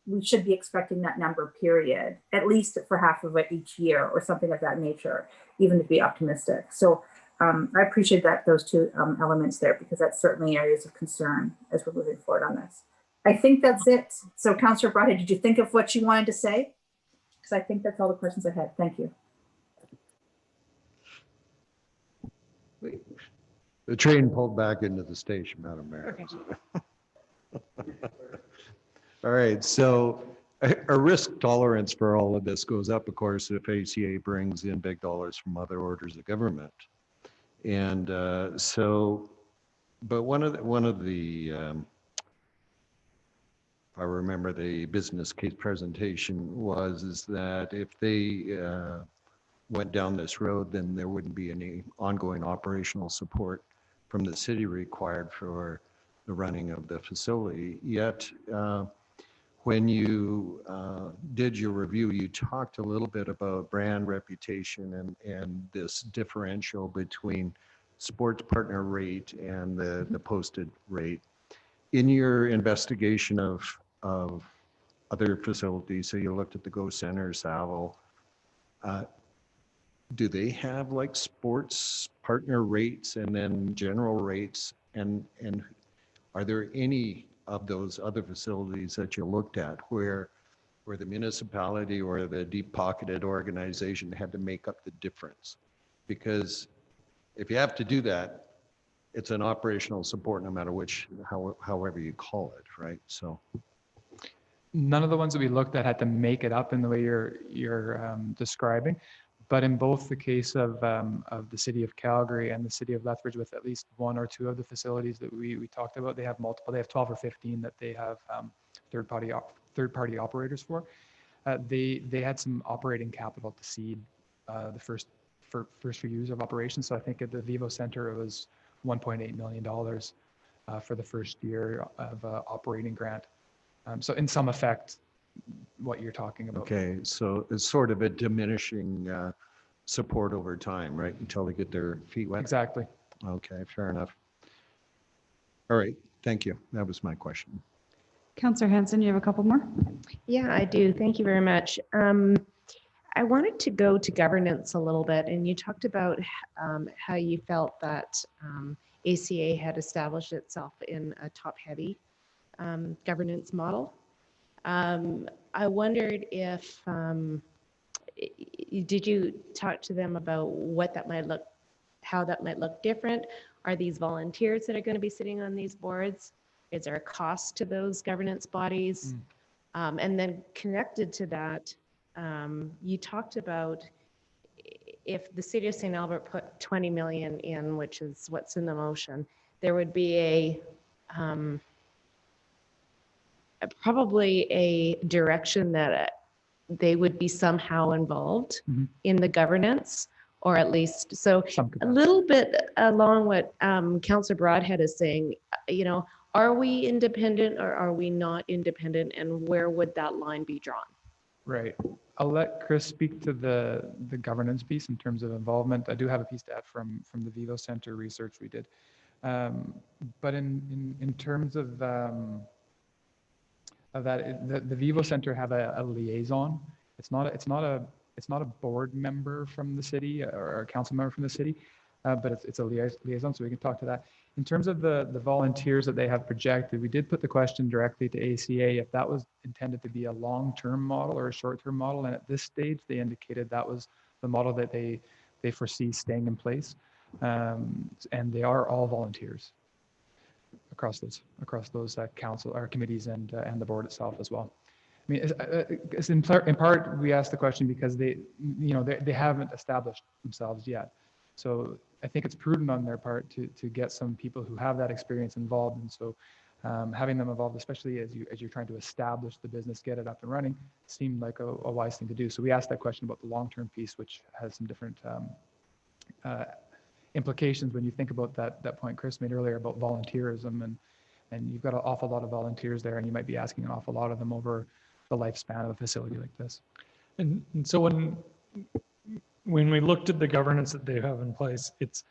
we should be expecting that number, period, at least for half of it each year or something of that nature, even to be optimistic. So I appreciate those two elements there, because that's certainly areas of concern as we're moving forward on this. I think that's it. So Councillor Broadhead, did you think of what you wanted to say? Because I think that's all the questions I had. Thank you. The train pulled back into the station, Madam Mayor. Okay. All right, so a risk tolerance for all of this goes up, of course, if ACA brings in big dollars from other orders of government. And but one of the if I remember the business case presentation is that if they went down this road, then there wouldn't be any ongoing operational support from the city required for the running of the facility. Yet, when you did your review, you talked a little bit about brand reputation and this differential between sports partner rate and the posted rate. In your investigation of other facilities, so you looked at the Go Center, Saville, do they have like sports partner rates and then general rates? And are there any of those other facilities that you looked at where the municipality or the deep-pocketed organization had to make up the difference? Because if you have to do that, it's an operational support no matter however you call it, right? So, None of the ones that we looked at had to make it up in the way you're describing. But in both the case of the city of Calgary and the city of Lethbridge, with at least one or two of the facilities that we talked about, they have multiple. They have 12 or 15 that they have third-party operators for. They had some operating capital to seed the first few years of operations. So I think at the Vivo Center it was $1.8 million for the first year of operating grant. So in some effect, what you're talking about. okay, so it's sort of a diminishing support over time, right? Until they get their feet wet. Exactly. Okay, fair enough. All right, thank you. That was my question. Councillor Hanson, you have a couple more? Yeah, I do. Thank you very much. I wanted to go to governance a little bit, and you talked about how you felt that ACA had established itself in a top-heavy governance model. I wondered if, did you talk to them about what that might look, how that might look different? Are these volunteers that are going to be sitting on these boards? Is there a cost to those governance bodies? And then connected to that, you talked about if the city of St. Albert put 20 million in, which is what's in the motion, there would be probably a direction that they would be somehow involved in the governance, or at least, so a little bit along what Councillor Broadhead is saying, you know, are we independent or are we not independent, and where would that line be drawn? Right. I'll let Chris speak to the governance piece in terms of involvement. I do have a piece to add from the Vivo Center research we did. But in terms of that, the Vivo Center have a liaison. It's not a board member from the city or a council member from the city, but it's a liaison, so we can talk to that. In terms of the volunteers that they have projected, we did put the question directly to ACA if that was intended to be a long-term model or a short-term model, and at this stage they indicated that was the model that they foresee staying in place, and they are all volunteers across those council or committees and the board itself as well. I mean, it's in part we asked the question because they haven't established themselves yet. So I think it's prudent on their part to get some people who have that experience involved. And so having them involved, especially as you're trying to establish the business, get it up and running, seemed like a wise thing to do. So we asked that question about the long-term piece, which has some different implications when you think about that point Chris made earlier about volunteerism, and you've got an awful lot of volunteers there, and you might be asking an awful lot of them over the lifespan of a facility like this. And so when we looked at the governance that they have in place, it's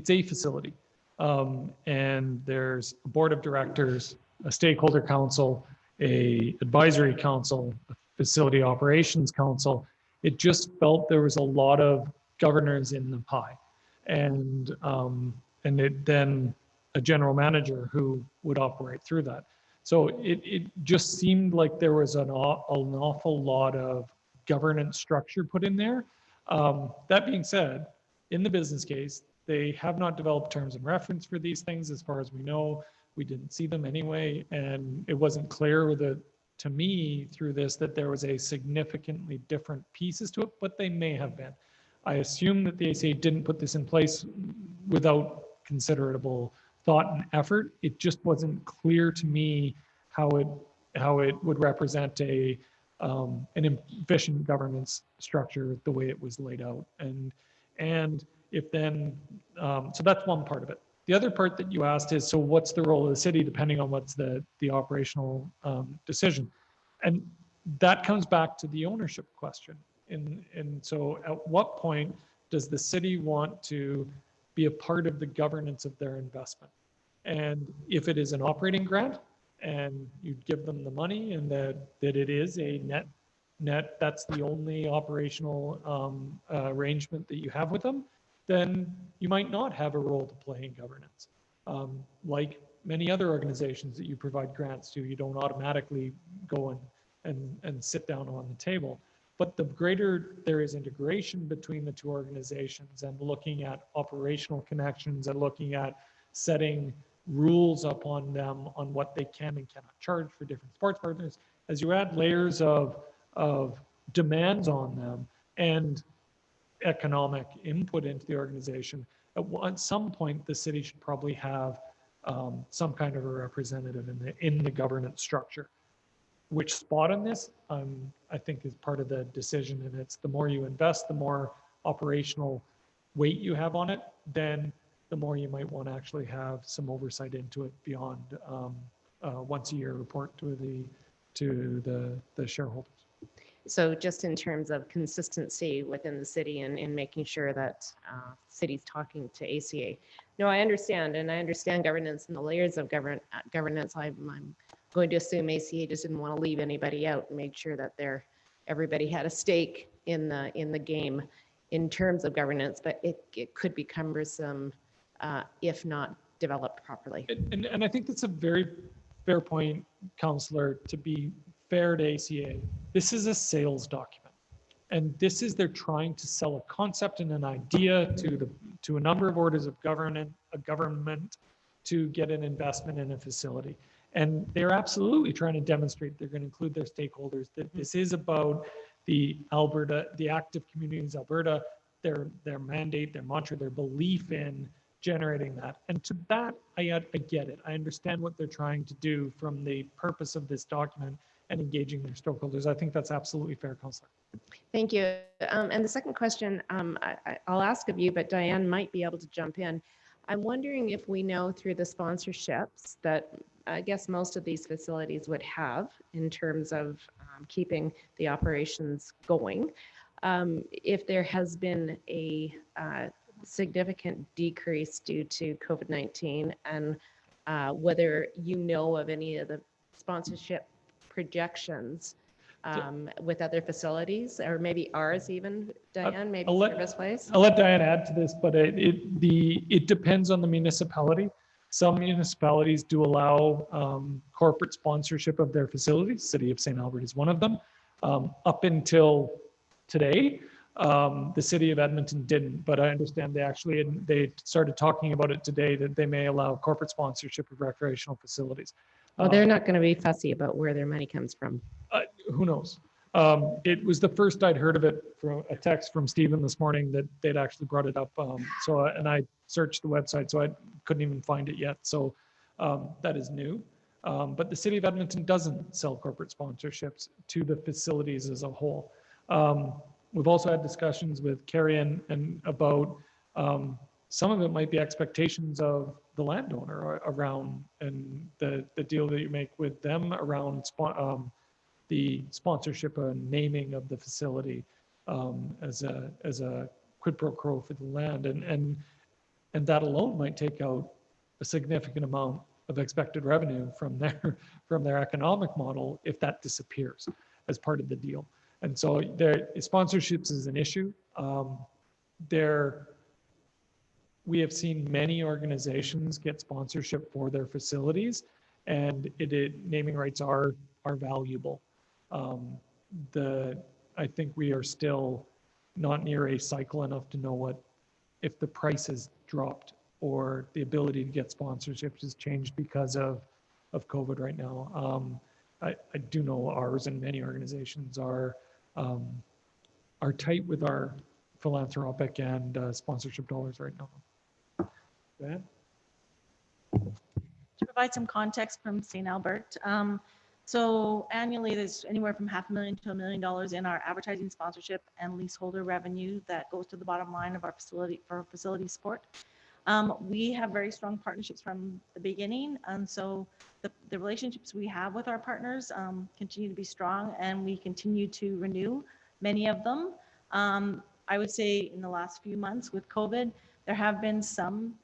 a facility. And there's a board of directors, a stakeholder council, a advisory council, a facility operations council. It just felt there was a lot of governors in the pie. And then a general manager who would operate through that. So it just seemed like there was an awful lot of governance structure put in there. That being said, in the business case, they have not developed terms of reference for these things as far as we know. We didn't see them anyway, and it wasn't clear to me through this that there was a significantly different pieces to it, but they may have been. I assume that the ACA didn't put this in place without considerable thought and effort. It just wasn't clear to me how it would represent an efficient governance structure the way it was laid out. And if then, so that's one part of it. The other part that you asked is, so what's the role of the city depending on what's the operational decision? And that comes back to the ownership question. And so at what point does the city want to be a part of the governance of their investment? And if it is an operating grant and you give them the money and that it is a net, that's the only operational arrangement that you have with them, then you might not have a role to play in governance. Like many other organizations that you provide grants to, you don't automatically go and sit down on the table. But the greater there is integration between the two organizations and looking at operational connections and looking at setting rules upon them on what they can and cannot charge for different sports partners. As you add layers of demands on them and economic input into the organization, at some point, the city should probably have some kind of a representative in the governance structure. Which spot on this, I think is part of the decision, and it's the more you invest, the more operational weight you have on it, then the more you might want to actually have some oversight into it beyond once a year report to the shareholders. So just in terms of consistency within the city and making sure that city's talking to ACA. No, I understand, and I understand governance and the layers of governance. I'm going to assume ACA just didn't want to leave anybody out and make sure that everybody had a stake in the game in terms of governance, but it could be cumbersome if not developed properly. And I think that's a very fair point, Councillor, to be fair to ACA. This is a sales document. And they're trying to sell a concept and an idea to a number of orders of government to get an investment in a facility. And they're absolutely trying to demonstrate they're going to include their stakeholders, that this is about the active communities Alberta, their mandate, their mantra, their belief in generating that. And to that, I get it. I understand what they're trying to do from the purpose of this document and engaging their stakeholders. I think that's absolutely fair, Councillor. Thank you. And the second question I'll ask of you, but Diane might be able to jump in. I'm wondering if we know through the sponsorships that I guess most of these facilities would have in terms of keeping the operations going. If there has been a significant decrease due to COVID-19 and whether you know of any of the sponsorship projections with other facilities or maybe ours even, Diane, maybe Service Place? I'll let Diane add to this, but it depends on the municipality. Some municipalities do allow corporate sponsorship of their facilities. City of St. Albert is one of them. Up until today, the city of Edmonton didn't, but I understand they started talking about it today that they may allow corporate sponsorship of recreational facilities. Well, they're not going to be fussy about where their money comes from. Who knows? It was the first I'd heard of it from a text from Stephen this morning that they'd actually brought it up. And I searched the website, so I couldn't even find it yet. So that is new. But the city of Edmonton doesn't sell corporate sponsorships to the facilities as a whole. We've also had discussions with Carrie and about some of it might be expectations of the landowner around and the deal that you make with them around the sponsorship and naming of the facility as a quid pro quo for the land, and that alone might take out a significant amount of expected revenue from their economic model if that disappears as part of the deal. And so sponsorships is an issue. We have seen many organizations get sponsorship for their facilities, and naming rights are valuable. I think we are still not near a cycle enough to know if the price has dropped or the ability to get sponsorships has changed because of COVID right now. I do know ours and many organizations are tight with our philanthropic and sponsorship dollars right now. Go ahead. To provide some context from St. Albert, so annually there's anywhere from $500,000 to $1 million in our advertising, sponsorship, and leaseholder revenue that goes to the bottom line of our facility for facility support. We have very strong partnerships from the beginning, and so the relationships we have with our partners continue to be strong, and we continue to renew many of them. I would say in the last few months with COVID, there have been some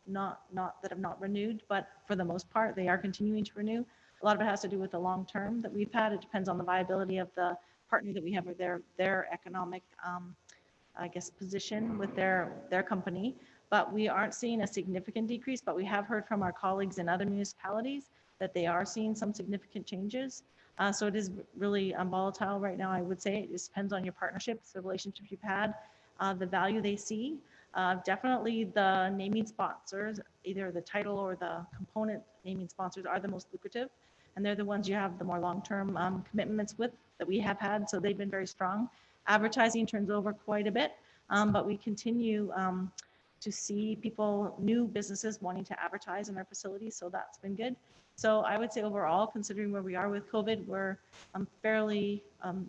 not that have not renewed, but for the most part, they are continuing to renew. A lot of it has to do with the long term that we've had. It depends on the viability of the partner that we have with their economic, I guess, position with their company. But we aren't seeing a significant decrease, but we have heard from our colleagues in other municipalities that they are seeing some significant changes. So it is really volatile right now, I would say. It just depends on your partnerships, the relationships you've had, the value they see. Definitely the naming sponsors, either the title or the component naming sponsors are the most lucrative. And they're the ones you have the more long-term commitments with that we have had. So they've been very strong. Advertising turns over quite a bit, but we continue to see people, new businesses wanting to advertise in our facilities. So that's been good. So I would say overall, considering where we are with COVID, we're fairly,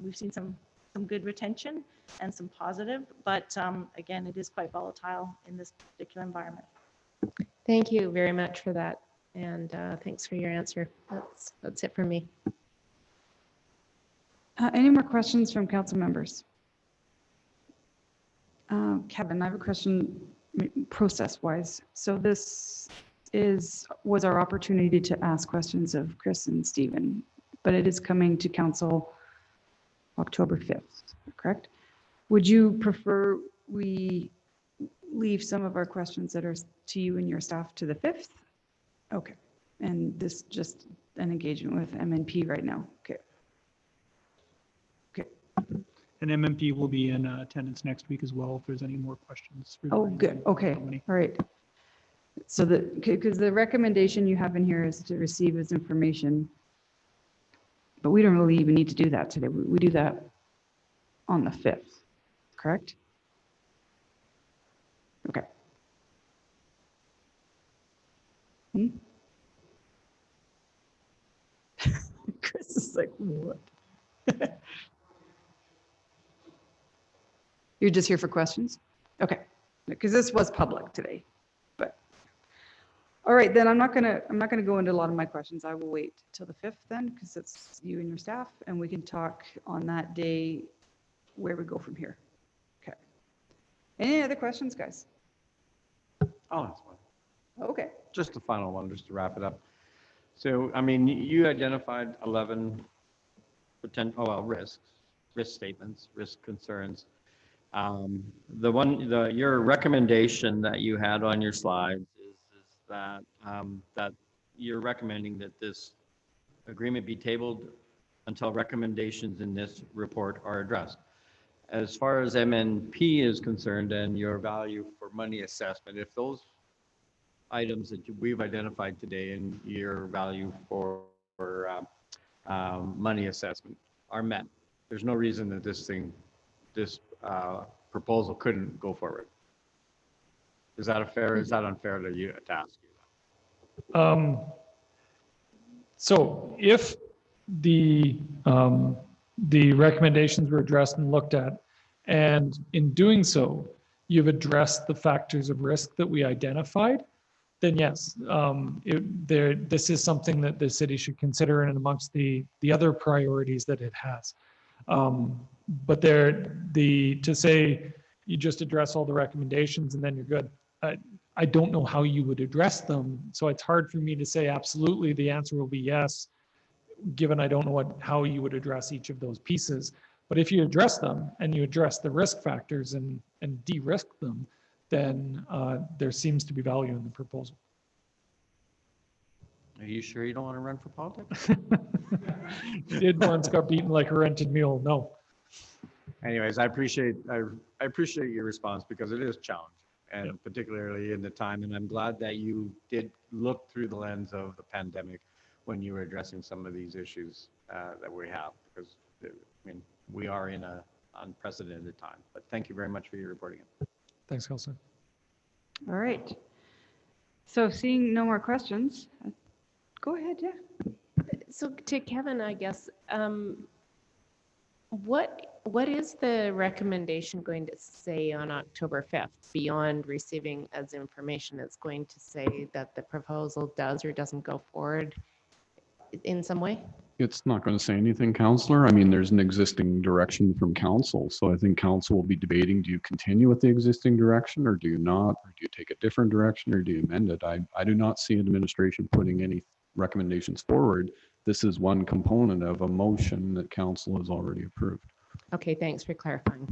we've seen some good retention and some positive, but again, it is quite volatile in this particular environment. Thank you very much for that. And thanks for your answer. That's it for me. Any more questions from council members? Kevin, I have a question process-wise. So this was our opportunity to ask questions of Chris and Stephen, but it is coming to council October 5th, correct? Would you prefer we leave some of our questions that are to you and your staff to the 5th? Okay. And this just an engagement with MNP right now. Okay. Okay. And MMP will be in attendance next week as well, if there's any more questions. Oh, good. Okay. All right. So because the recommendation you have in here is to receive this information, but we don't really even need to do that today. We do that on the 5th, correct? Okay. Chris is like, what? You're just here for questions? Okay, because this was public today, but. All right, then I'm not gonna go into a lot of my questions. I will wait till the 5th then, because it's you and your staff, and we can talk on that day where we go from here. Okay. Any other questions, guys? Oh, that's fine. Okay. Just the final one, just to wrap it up. So, I mean, you identified 11 risk statements, risk concerns. Your recommendation that you had on your slides is that that you're recommending that this agreement be tabled until recommendations in this report are addressed. As far as MNP is concerned and your value for money assessment, if those items that we've identified today and your value for money assessment are met, there's no reason that this proposal couldn't go forward. Is that unfair to you to ask you? So if the recommendations were addressed and looked at, and in doing so, you've addressed the factors of risk that we identified, then yes, this is something that the city should consider and amongst the other priorities that it has. But to say you just address all the recommendations and then you're good, I don't know how you would address them. So it's hard for me to say absolutely the answer will be yes, given I don't know how you would address each of those pieces. But if you address them and you address the risk factors and de-risk them, then there seems to be value in the proposal. Are you sure you don't want to run for politics? You did once, got beaten like a rented mule. No. Anyways, I appreciate your response because it is challenging, and particularly in the time. And I'm glad that you did look through the lens of the pandemic when you were addressing some of these issues that we have, because I mean we are in an unprecedented time. But thank you very much for your reporting. Thanks, Councilor. All right. So seeing no more questions, go ahead, yeah. So to Kevin, I guess, what is the recommendation going to say on October 5th beyond receiving as information? It's going to say that the proposal does or doesn't go forward in some way? It's not going to say anything, Councillor. I mean, there's an existing direction from council. So I think council will be debating, do you continue with the existing direction or do you not? Or do you take a different direction or do you amend it? I do not see administration putting any recommendations forward. This is one component of a motion that council has already approved. Okay, thanks for clarifying.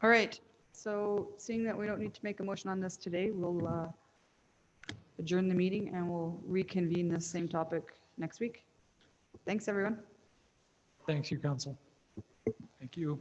All right. So seeing that we don't need to make a motion on this today, we'll adjourn the meeting and we'll reconvene this same topic next week. Thanks, everyone. Thanks, you council. Thank you.